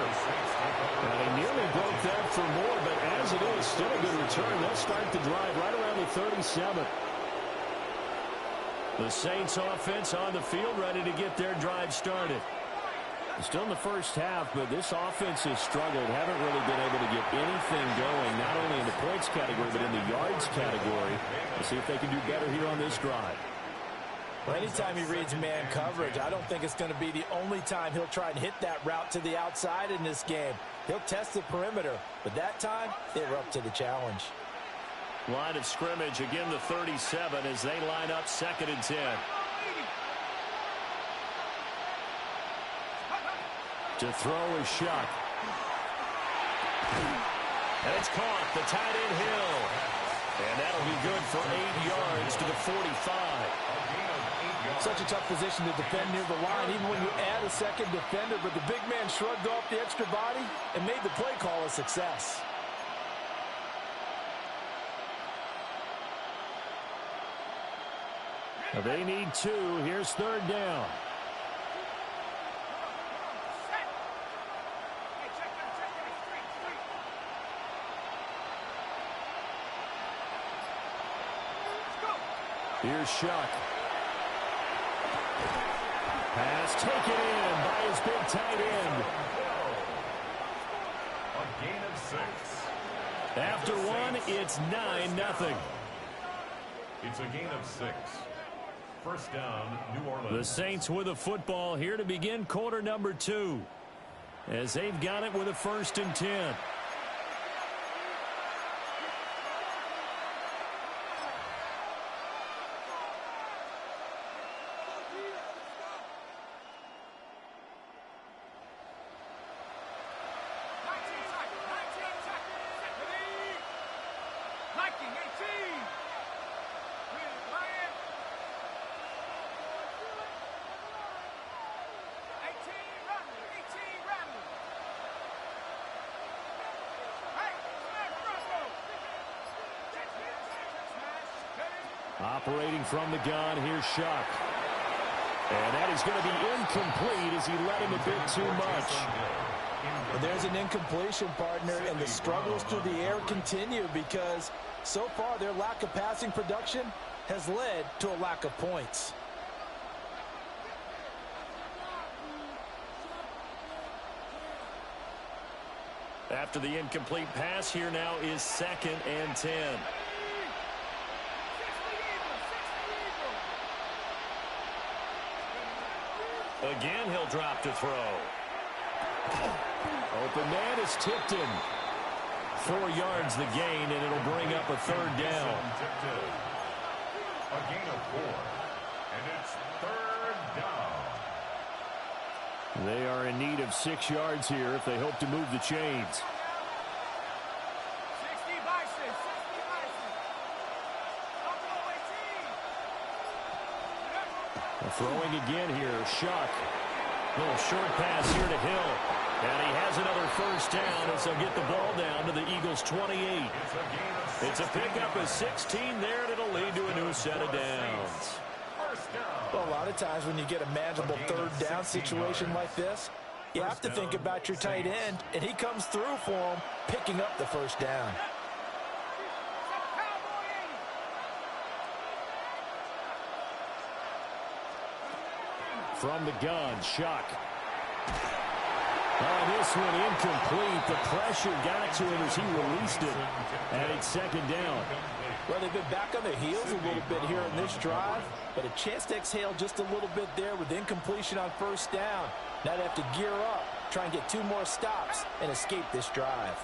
E: And he nearly broke that for more, but as it is, still a good return. They'll start the drive right around the 37. The Saints offense on the field ready to get their drive started. Still in the first half, but this offense has struggled. Haven't really been able to get anything going, not only in the points category, but in the yards category. We'll see if they can do better here on this drive.
F: Well, anytime he reads man coverage, I don't think it's going to be the only time he'll try and hit that route to the outside in this game. He'll test the perimeter, but that time, they were up to the challenge.
E: Line of scrimmage, again the 37 as they line up 2nd and 10. To throw is Shuck. And it's caught, the tight end Hill. And that'll be good for 8 yards to the 45.
F: Such a tough position to defend near the line, even when you add a second defender, but the big man shrugged off the extra body and made the play call a success.
E: Now they need 2. Here's 3rd down. Here's Shuck. Pass taken in by his big tight end.
C: A gain of 6.
E: After one, it's 9-0.
C: It's a gain of 6. First down, New Orleans.
E: The Saints with a football here to begin quarter number 2. As they've got it with a 1st and 10. Operating from the gun, here's Shuck. And that is going to be incomplete as he let him a bit too much.
F: Well, there's an incompletion, partner, and the struggles through the air continue because so far their lack of passing production has led to a lack of points.
E: After the incomplete pass, here now is 2nd and 10. Again, he'll drop to throw. Open man is tipped in. 4 yards the gain, and it'll bring up a 3rd down.
C: A gain of 4. And it's 3rd down.
E: They are in need of 6 yards here if they hope to move the chains. Throwing again here, Shuck. Little short pass here to Hill. And he has another 1st down as they'll get the ball down to the Eagles' 28. It's a pickup of 16 there, and it'll lead to a new set of downs.
F: Well, a lot of times when you get a manageable 3rd down situation like this, you have to think about your tight end, and he comes through for him, picking up the 1st down.
E: From the gun, Shuck. Oh, this one incomplete. The pressure got to him as he released it. And it's 2nd down.
F: Well, they've been back on their heels a little bit here in this drive, but a chance to exhale just a little bit there with incompletion on 1st down. Now they have to gear up, try and get 2 more stops, and escape this drive.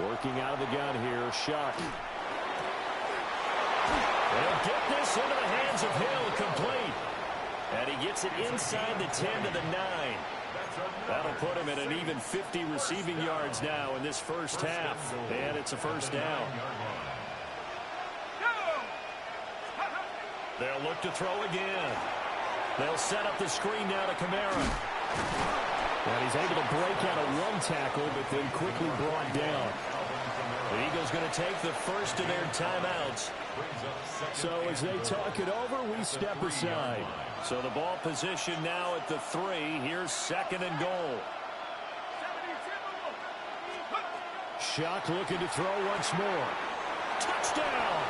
E: Working out of the gun here, Shuck. They'll get this into the hands of Hill, complete. And he gets it inside the 10 to the 9. That'll put him at an even 50 receiving yards now in this 1st half. And it's a 1st down. They'll look to throw again. They'll set up the screen now to Kamara. And he's able to break out of 1 tackle, but then quickly brought down. The Eagles going to take the 1st of their timeouts. So as they talk it over, we step aside. So the ball position now at the 3. Here's 2nd and goal. Shuck looking to throw once more. Touchdown!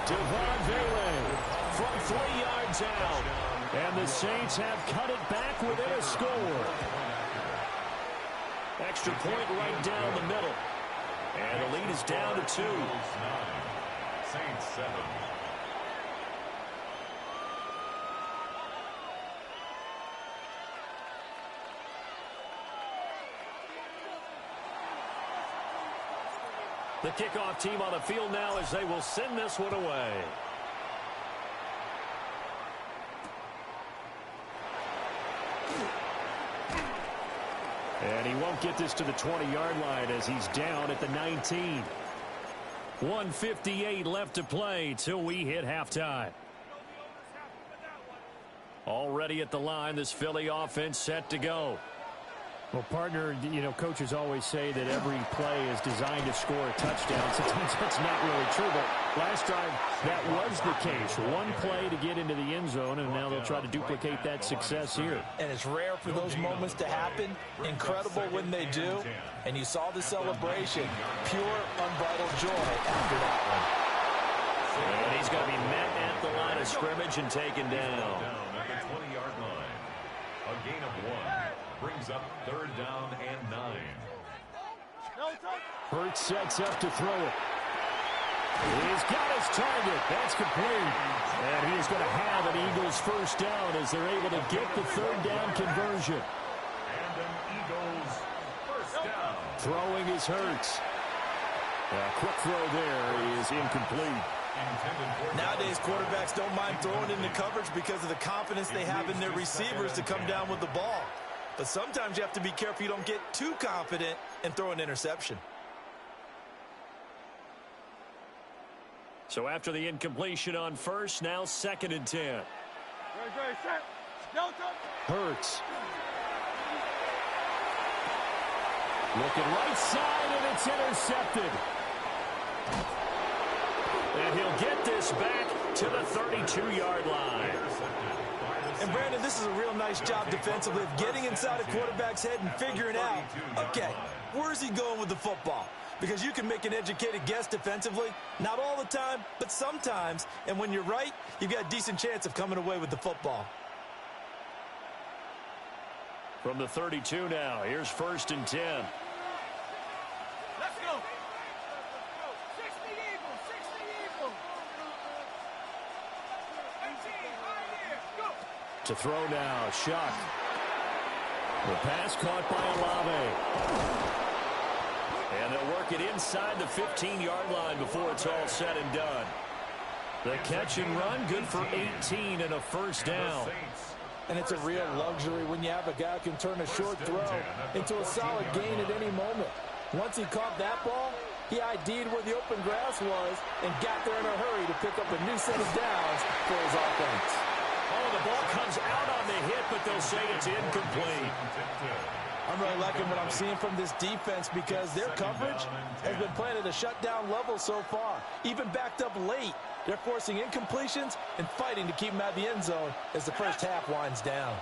E: Devon Vele from 3 yards out. And the Saints have cut it back within a score. Extra point right down the middle. And the lead is down to 2.
C: Saints 7.
E: The kickoff team on the field now as they will send this one away. And he won't get this to the 20-yard line as he's down at the 19. 1:58 left to play till we hit halftime. Already at the line, this Philly offense set to go.
G: Well, partner, you know, coaches always say that every play is designed to score a touchdown. Sometimes that's not really true, but last drive, that was the case. 1 play to get into the end zone, and now they'll try to duplicate that success here.
F: And it's rare for those moments to happen. Incredible when they do. And you saw the celebration. Pure, unbridled joy after that one.
E: And he's going to be met at the line of scrimmage and taken down.
C: At the 20-yard line. A gain of 1. Brings up 3rd down and 9.
E: Hurts sets up to throw it. He's got his target. That's complete. And he is going to have an Eagles first down as they're able to get the 3rd down conversion.
C: And an Eagles first down.
E: Throwing is Hurts. A quick throw there is incomplete.
F: Nowadays, quarterbacks don't mind throwing into coverage because of the confidence they have in their receivers to come down with the ball. But sometimes you have to be careful you don't get too confident and throw an interception.
E: So after the incompletion on first, now 2nd and 10. Hurts. Looking right side, and it's intercepted. And he'll get this back to the 32-yard line.
F: And, Brandon, this is a real nice job defensively of getting inside a quarterback's head and figuring out, okay, where's he going with the football? Because you can make an educated guess defensively, not all the time, but sometimes. And when you're right, you've got a decent chance of coming away with the football.
E: From the 32 now, here's 1st and 10.
D: Let's go. 60 Eagles, 60 Eagles. 18, right here, go.
E: To throw now, Shuck. The pass caught by Olave. And they'll work it inside the 15-yard line before it's all said and done. The catch and run, good for 18 and a first down.
F: And it's a real luxury when you have a guy who can turn a short throw into a solid gain at any moment. Once he caught that ball, he ID'd where the open grass was and got there in a hurry to pick up a new set of downs for his offense.
E: Oh, the ball comes out on the hit, but they'll say it's incomplete.
F: I'm really liking what I'm seeing from this defense because their coverage has been playing at a shutdown level so far. Even backed up late, they're forcing incompletions and fighting to keep them out of the end zone as the first half winds down.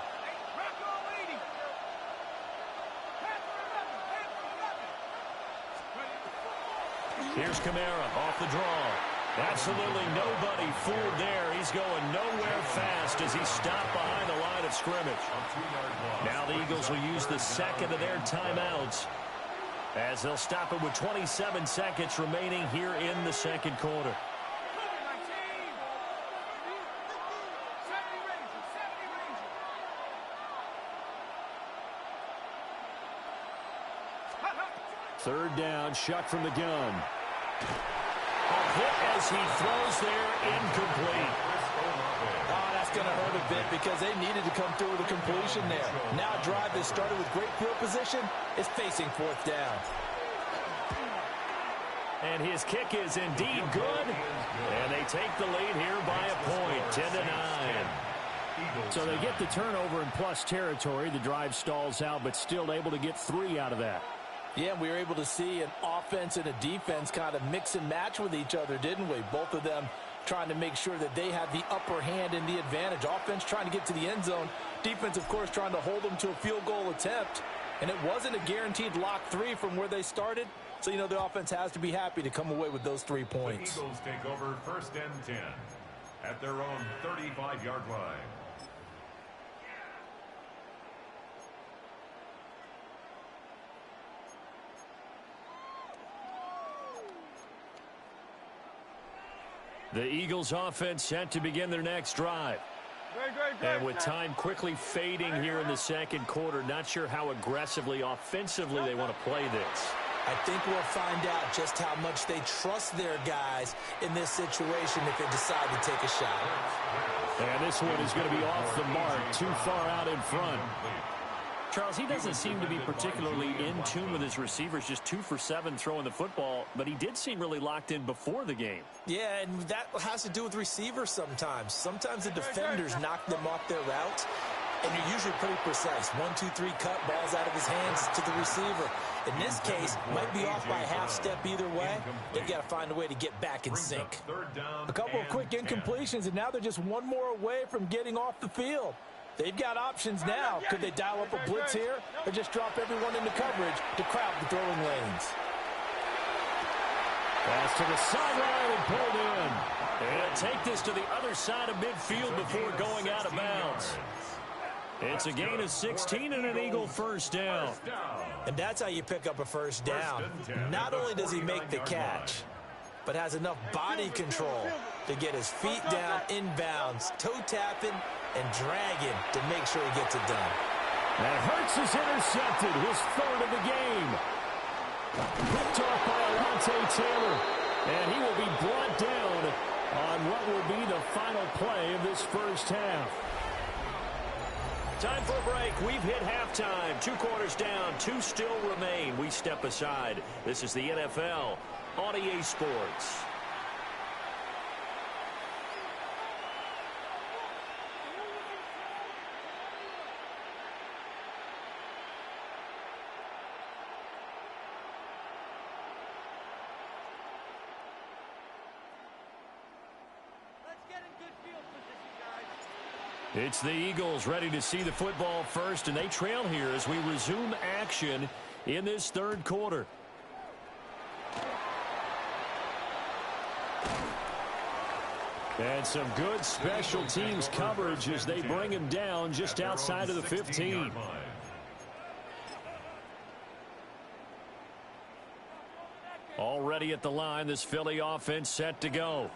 E: Here's Kamara off the draw. Absolutely nobody fooled there. He's going nowhere fast as he's stopped behind the line of scrimmage. Now the Eagles will use the second of their timeouts as they'll stop it with 27 seconds remaining here in the second quarter. Third down, Shuck from the gun. A hit as he throws there, incomplete.
F: Oh, that's going to hurt a bit because they needed to come through with a completion there. Now a drive that started with great field position is facing 4th down.
E: And his kick is indeed good. And they take the lead here by a point, 10-9. So they get the turnover in plus territory. The drive stalls out, but still able to get 3 out of that.
F: Yeah, we were able to see an offense and a defense kind of mix and match with each other, didn't we? Both of them trying to make sure that they had the upper hand and the advantage. Offense trying to get to the end zone. Defense, of course, trying to hold them to a field goal attempt. And it wasn't a guaranteed lock 3 from where they started. So, you know, the offense has to be happy to come away with those 3 points.
C: The Eagles take over 1st and 10 at their own 35-yard line.
E: The Eagles offense set to begin their next drive. And with time quickly fading here in the second quarter, not sure how aggressively, offensively they want to play this.
F: I think we'll find out just how much they trust their guys in this situation if they decide to take a shot.
E: And this one is going to be off the mark, too far out in front. Charles, he doesn't seem to be particularly in tune with his receivers, just 2 for 7 throwing the football, but he did seem really locked in before the game.
F: Yeah, and that has to do with receivers sometimes. Sometimes the defenders knock them off their routes, and you're usually pretty precise. 1, 2, 3 cut, balls out of his hands to the receiver. In this case, might be off by a half step either way. They've got to find a way to get back in sync. A couple of quick incompletions, and now they're just one more away from getting off the field. They've got options now. Could they dial up a blitz here or just drop everyone into coverage to crowd the throwing lanes?
E: Pass to the sideline and pulled in. And take this to the other side of midfield before going out of bounds. It's a gain of 16 and an Eagle first down.
F: And that's how you pick up a first down. Not only does he make the catch, but has enough body control to get his feet down inbounds, toe tapping and dragging to make sure he gets it done.
E: And Hurts is intercepted, his third of the game. Picked off by Alontae Taylor, and he will be brought down on what will be the final play of this first half. Time for a break. We've hit halftime. 2 quarters down, 2 still remain. We step aside. This is the NFL on EA Sports. It's the Eagles ready to see the football first, and they trail here as we resume action in this third quarter. And some good special teams coverage as they bring him down just outside of the 15. Already at the line, this Philly offense set to go.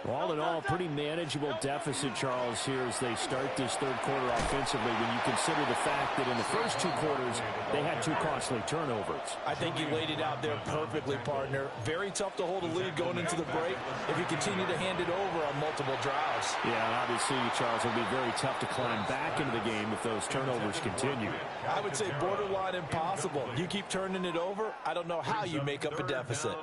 E: All in all, pretty manageable deficit, Charles, here as they start this third quarter offensively when you consider the fact that in the first 2 quarters, they had 2 costly turnovers.
F: I think you laid it out there perfectly, partner. Very tough to hold a lead going into the break if you continue to hand it over on multiple drives.
E: Yeah, and obviously, Charles, it'll be very tough to climb back into the game if those turnovers continue.
F: I would say borderline impossible. You keep turning it over, I don't know how you make up a deficit.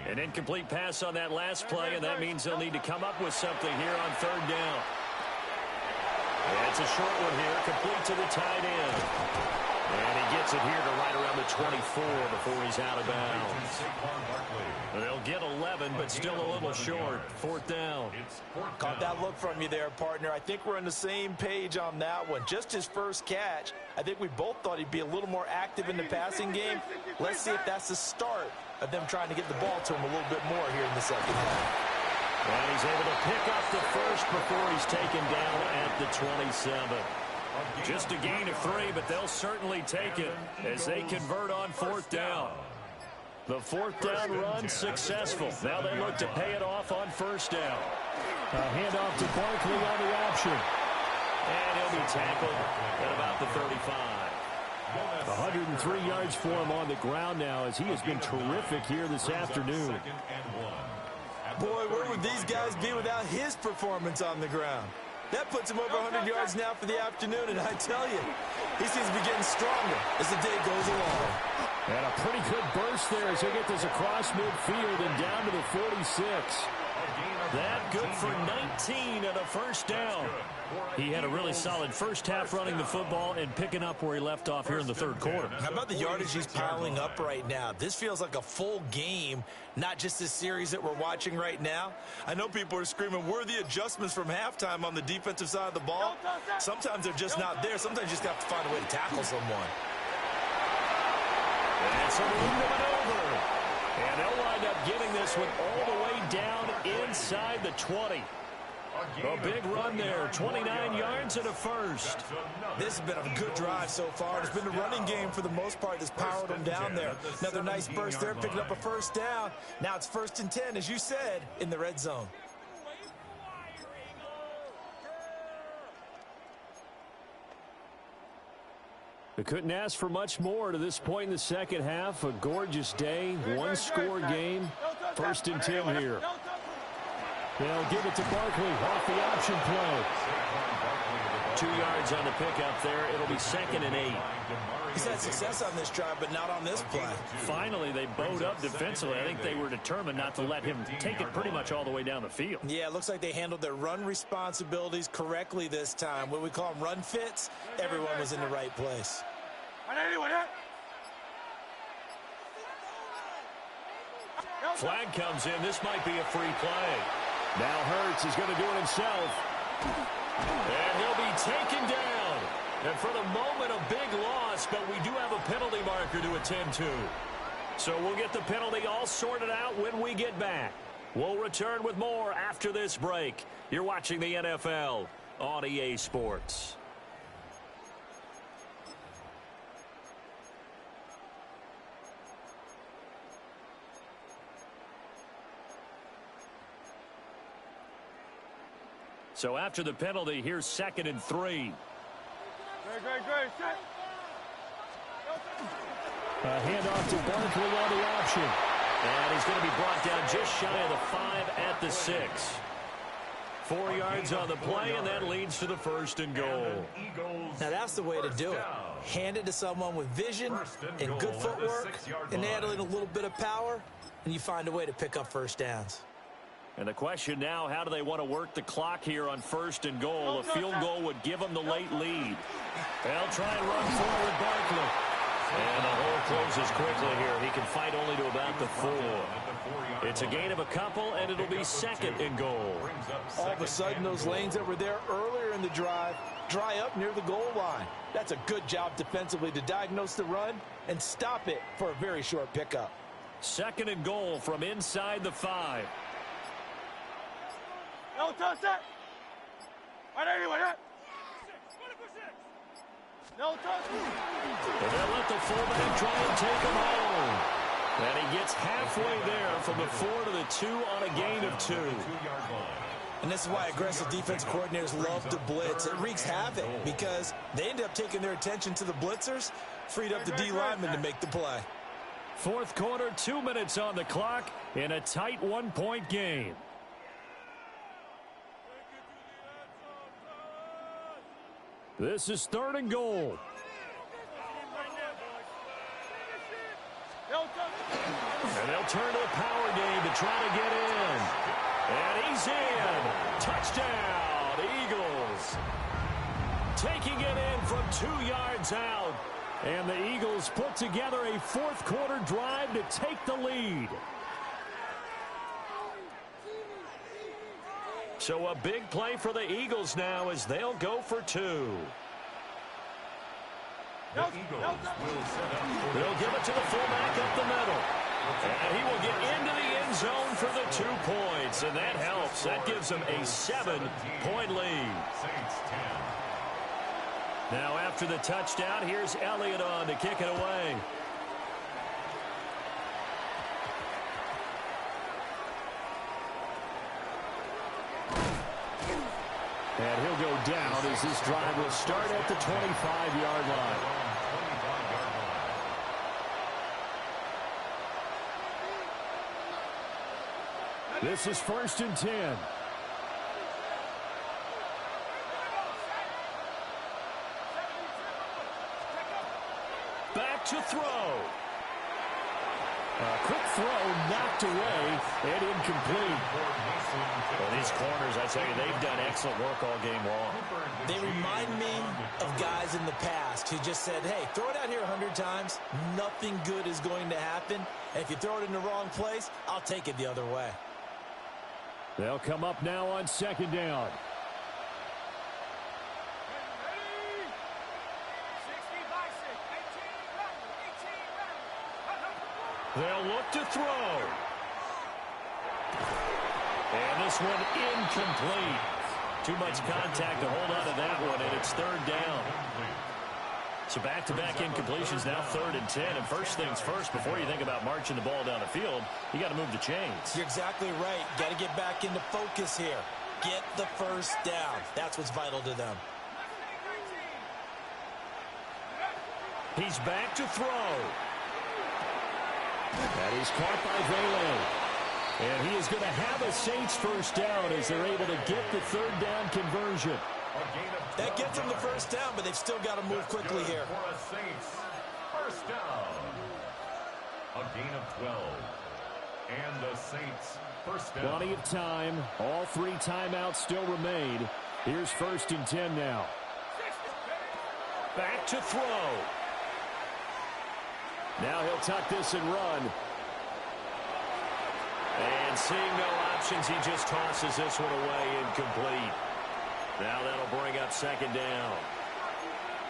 E: An incomplete pass on that last play, and that means they'll need to come up with something here on third down. And it's a short one here, complete to the tight end. And he gets it here to right around the 24 before he's out of bounds. They'll get 11, but still a little short. Fourth down.
F: Caught that look from you there, partner. I think we're on the same page on that one. Just his first catch. I think we both thought he'd be a little more active in the passing game. Let's see if that's the start of them trying to get the ball to him a little bit more here in the second half.
E: And he's able to pick up the first before he's taken down at the 27. Just a gain of 3, but they'll certainly take it as they convert on fourth down. The fourth down run successful. Now they look to pay it off on first down. A handoff to Barkley on the option. And he'll be tackled at about the 35. 103 yards for him on the ground now as he has been terrific here this afternoon.
F: Boy, where would these guys be without his performance on the ground? That puts him over 100 yards now for the afternoon, and I tell you, he seems to be getting stronger as the day goes along.
E: And a pretty good burst there as he gets this across midfield and down to the 46. That good for 19 and a first down. He had a really solid first half running the football and picking up where he left off here in the third quarter.
F: How about the yardage he's piling up right now? This feels like a full game, not just this series that we're watching right now. I know people are screaming, where are the adjustments from halftime on the defensive side of the ball? Sometimes they're just not there. Sometimes you just have to find a way to tackle someone.
E: And so we're into maneuver. And they'll wind up getting this one all the way down inside the 20. A big run there, 29 yards and a first.
F: This has been a good drive so far. It's been the running game for the most part that's powered them down there. Another nice burst there, picking up a first down. Now it's 1st and 10, as you said, in the red zone.
E: They couldn't ask for much more to this point in the second half. A gorgeous day, one-score game. 1st and 10 here. They'll give it to Barkley off the option play. 2 yards on the pickup there. It'll be 2nd and 8.
F: He's had success on this drive, but not on this play.
E: Finally, they bowed up defensively. I think they were determined not to let him take it pretty much all the way down the field.
F: Yeah, it looks like they handled their run responsibilities correctly this time. What we call them run fits, everyone was in the right place.
E: Flag comes in. This might be a free play. Now Hurts is going to do it himself. And he'll be taken down. And for the moment, a big loss, but we do have a penalty marker to attend to. So we'll get the penalty all sorted out when we get back. We'll return with more after this break. You're watching the NFL on EA Sports.
G: So after the penalty, here's 2nd and 3.
D: Great. Set.
G: A handoff to Barkley on the option. And he's going to be brought down just shy of the 5 at the 6. 4 yards on the play, and that leads to the 1st and goal.
F: Now that's the way to do it. Hand it to someone with vision and good footwork and handling a little bit of power, and you find a way to pick up 1st downs.
G: And the question now, how do they want to work the clock here on 1st and goal? A field goal would give them the late lead. They'll try and run forward Barkley. And the hole closes quickly here. He can fight only to about the 4. It's a gain of a couple, and it'll be 2nd and goal.
F: All of a sudden, those lanes that were there earlier in the drive dry up near the goal line. That's a good job defensively to diagnose the run and stop it for a very short pickup. 2nd and goal from inside the 5.
D: No touch that. Right anyway, that. No touch.
G: And they'll let the fullback try and take him home. And he gets halfway there from the 4 to the 2 on a gain of 2.
F: And this is why aggressive defense coordinators love to blitz. It wreaks havoc because they end up taking their attention to the blitzers, freed up the D lineman to make the play.
G: 4th quarter, 2 minutes on the clock in a tight 1-point game. This is 3rd and goal. And they'll turn to the power game to try to get in. And he's in. Touchdown, Eagles. Taking it in from 2 yards out. And the Eagles put together a 4th quarter drive to take the lead. So a big play for the Eagles now as they'll go for 2.
C: The Eagles will set up.
G: They'll give it to the fullback up the middle. And he will get into the end zone for the 2 points. And that helps. That gives them a 7-point lead.
C: Saints 10.
G: Now after the touchdown, here's Elliott on to kick it away. And he'll go down as this drive will start at the 25-yard line. This is 1st and 10. Back to throw. A quick throw knocked away and incomplete. Well, these corners, I tell you, they've done excellent work all game long.
F: They remind me of guys in the past who just said, hey, throw it out here 100 times. Nothing good is going to happen. And if you throw it in the wrong place, I'll take it the other way.
G: They'll come up now on 2nd down. They'll look to throw. And this one incomplete. Too much contact to hold on to that one, and it's 3rd down. So back-to-back incompletions, now 3rd and 10. And first things first, before you think about marching the ball down the field, you got to move the chains.
F: You're exactly right. Got to get back into focus here. Get the 1st down. That's what's vital to them.
G: He's back to throw. And he's caught by Vele. And he is going to have a Saints 1st down as they're able to get the 3rd down conversion.
F: That gets them the 1st down, but they've still got to move quickly here.
C: For a Saints 1st down. A gain of 12. And the Saints 1st down.
G: Plenty of time. All 3 timeouts still remain. Here's 1st and 10 now. Back to throw. Now he'll tuck this and run. And seeing no options, he just tosses this one away incomplete. Now that'll bring up 2nd down.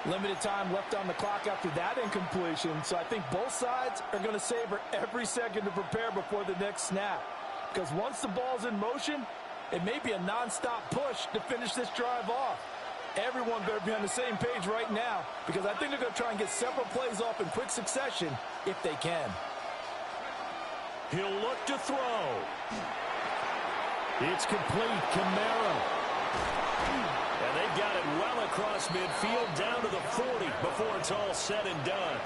F: Limited time left on the clock after that incompletion, so I think both sides are going to savor every second to prepare before the next snap. Because once the ball's in motion, it may be a nonstop push to finish this drive off. Everyone better be on the same page right now because I think they're going to try and get several plays off in quick succession if they can.
G: He'll look to throw. It's complete. Kamara.
E: And they've got it well across midfield down to the 40 before it's all said and done.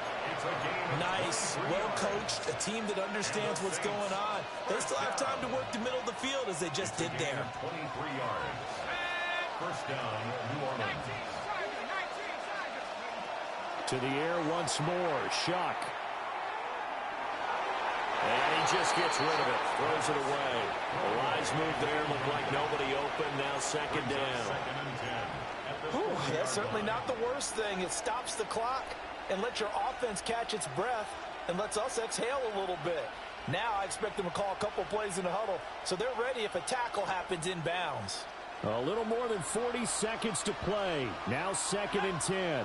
F: Nice, well coached, a team that understands what's going on. They still have time to work the middle of the field as they just did there.
C: 23 yards. First down, New Orleans.
G: To the air once more. Shock.
E: And he just gets rid of it. Throws it away. The wise move there. Looked like nobody open. Now second down.
F: Whew, that's certainly not the worst thing. It stops the clock and lets your offense catch its breath and lets us exhale a little bit. Now I expect them to call a couple plays in the huddle so they're ready if a tackle happens inbounds.
G: A little more than 40 seconds to play. Now second and 10.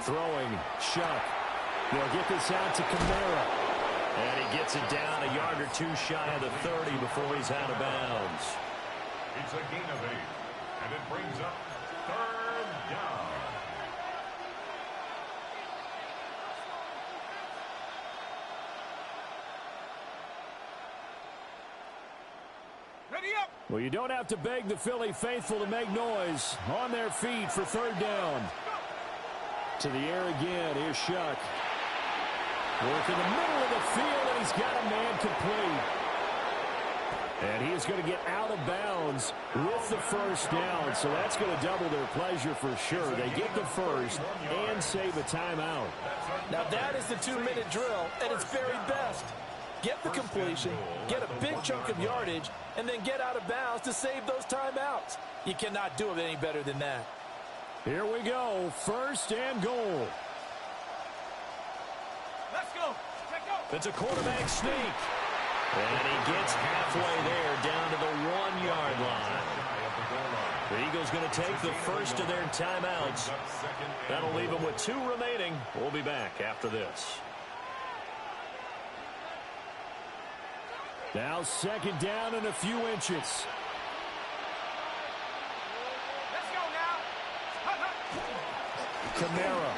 G: Throwing. Shuck. They'll get this out to Kamara.
E: And he gets it down a yard or two shy of the 30 before he's out of bounds.
C: It's a gain of 8. And it brings up third down.
D: Ready up.
G: Well, you don't have to beg the Philly faithful to make noise. On their feet for third down. To the air again. Here's Shuck. Work in the middle of the field, and he's got a man complete. And he is going to get out of bounds with the first down, so that's going to double their pleasure for sure. They get the first and save a timeout.
F: Now that is the 2-minute drill at its very best. Get the completion, get a big chunk of yardage, and then get out of bounds to save those timeouts. You cannot do it any better than that.
G: Here we go, first and goal.
D: Let's go. Check out.
E: It's a quarterback sneak. And he gets halfway there down to the 1-yard line. The Eagles going to take the first of their timeouts. That'll leave them with 2 remaining. We'll be back after this.
G: Now second down and a few inches.
D: Let's go now.
G: Kamara.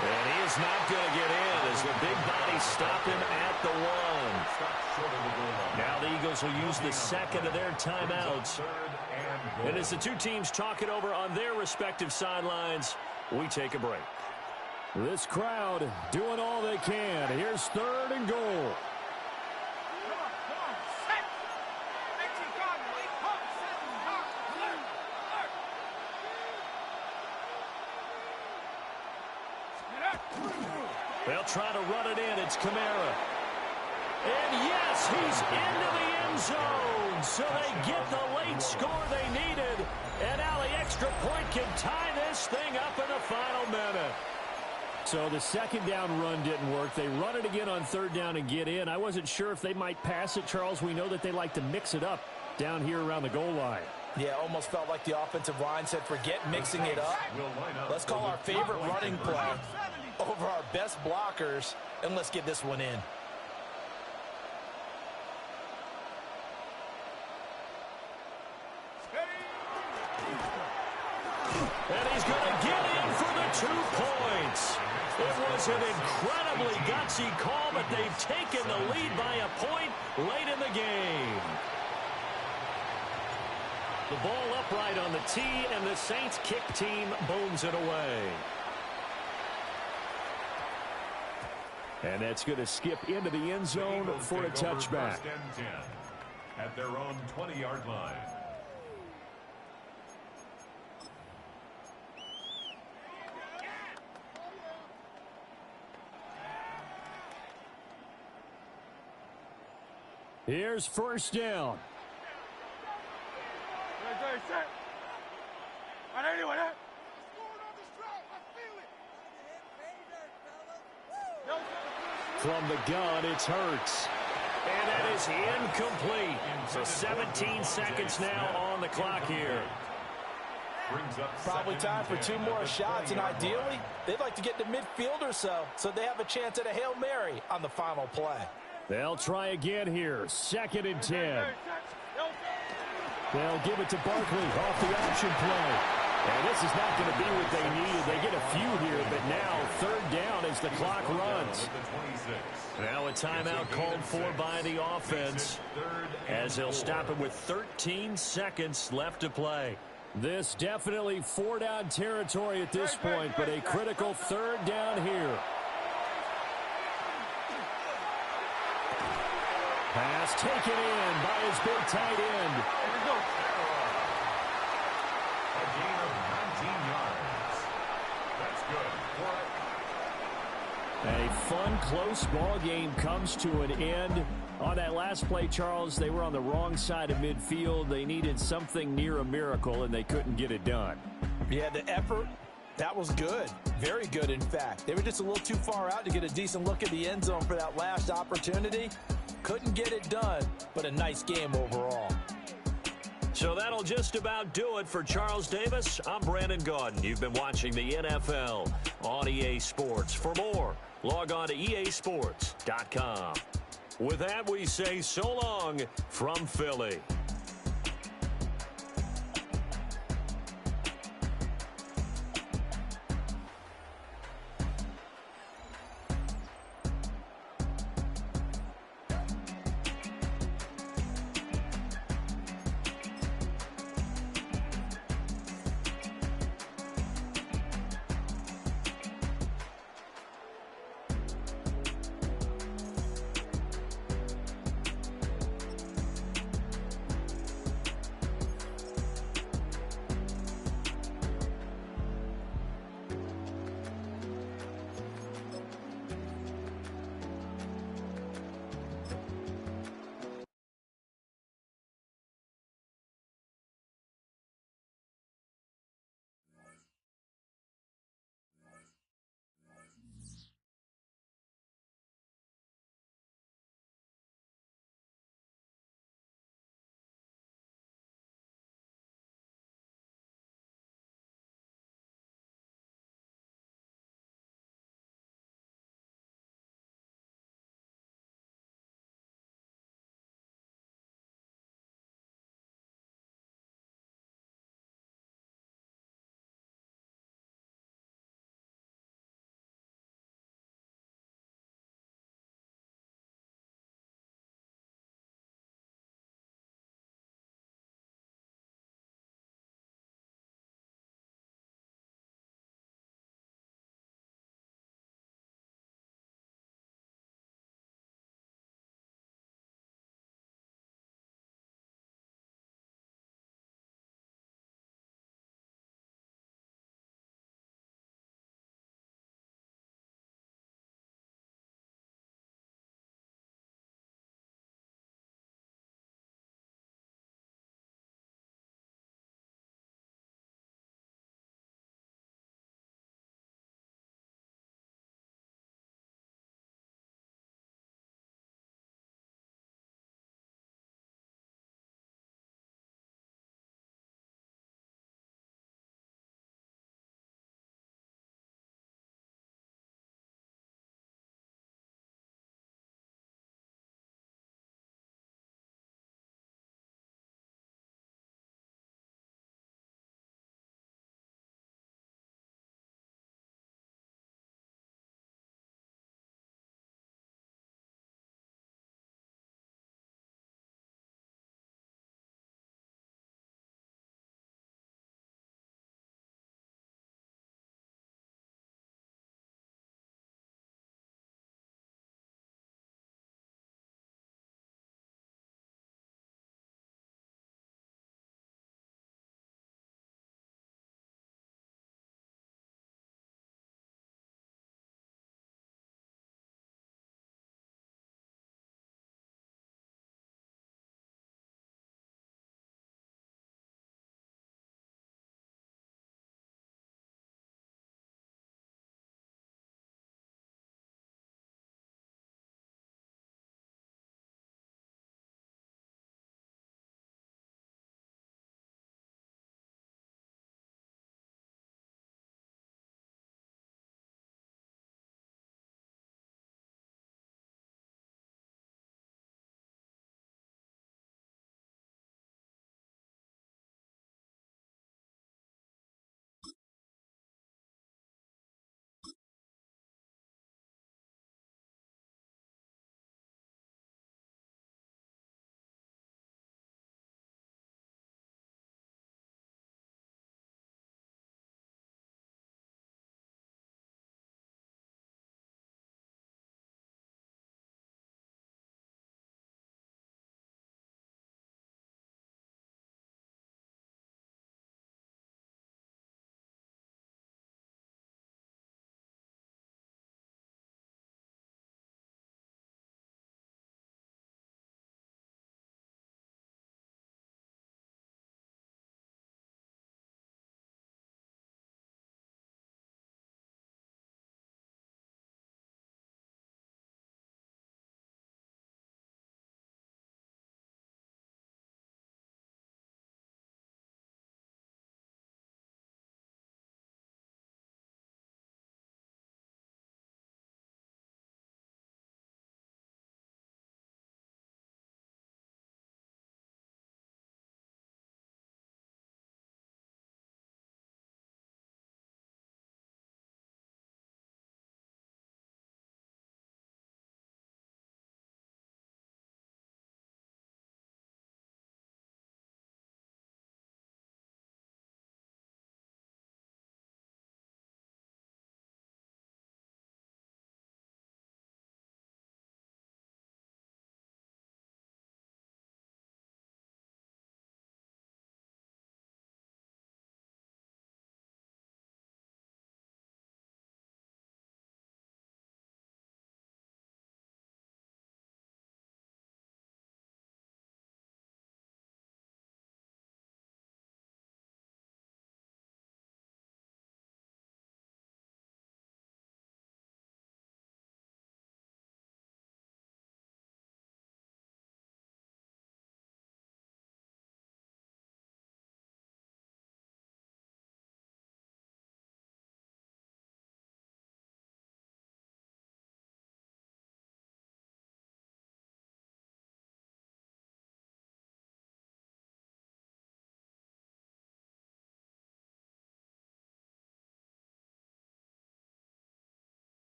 E: And he is not going to get in as the big bodies stop him at the 1. Now the Eagles will use the second of their timeouts. And as the two teams talk it over on their respective sidelines, we take a break.
G: This crowd doing all they can. Here's third and goal.
D: Come on. Set. 18 guard. 8 pump. 7 guard. Alert.
E: They'll try to run it in. It's Kamara. And yes, he's into the end zone. So they get the late score they needed. And now the extra point can tie this thing up in the final minute.
G: So the second down run didn't work. They run it again on third down and get in. I wasn't sure if they might pass it, Charles. We know that they like to mix it up down here around the goal line.
F: Yeah, almost felt like the offensive line said, forget mixing it up. Let's call our favorite running play over our best blockers, and let's get this one in.
E: And he's going to get in for the 2 points. It was an incredibly gutsy call, but they've taken the lead by a point late in the game. The ball upright on the tee, and the Saints kick team booms it away.
G: And that's going to skip into the end zone for a touchback.
C: First and 10 at their own 20-yard line.
G: Here's first down.
D: Set. On anyone, eh?
G: From the gun, it's Hurts.
E: And that is incomplete. So 17 seconds now on the clock here.
F: Probably time for 2 more shots, and ideally, they'd like to get to midfield or so they have a chance at a Hail Mary on the final play.
G: They'll try again here. Second and 10. They'll give it to Barkley off the option play. And this is not going to be what they needed. They get a few here, but now third down as
E: as the clock runs. Now a timeout called for by the offense as they'll stop it with 13 seconds left to play. This definitely four-down territory at this point, but a critical third down here. Pass taken in by his big tight end.
C: A gain of 19 yards. That's good.
E: A fun, close ball game comes to an end. On that last play, Charles, they were on the wrong side of midfield. They needed something near a miracle, and they couldn't get it done.
F: Yeah, the effort, that was good. Very good, in fact. They were just a little too far out to get a decent look at the end zone for that last opportunity. Couldn't get it done, but a nice game overall.
E: So that'll just about do it for Charles Davis. I'm Brandon Gaudin. You've been watching the NFL on EA Sports. For more, log on to easports.com. With that, we say so long from Philly.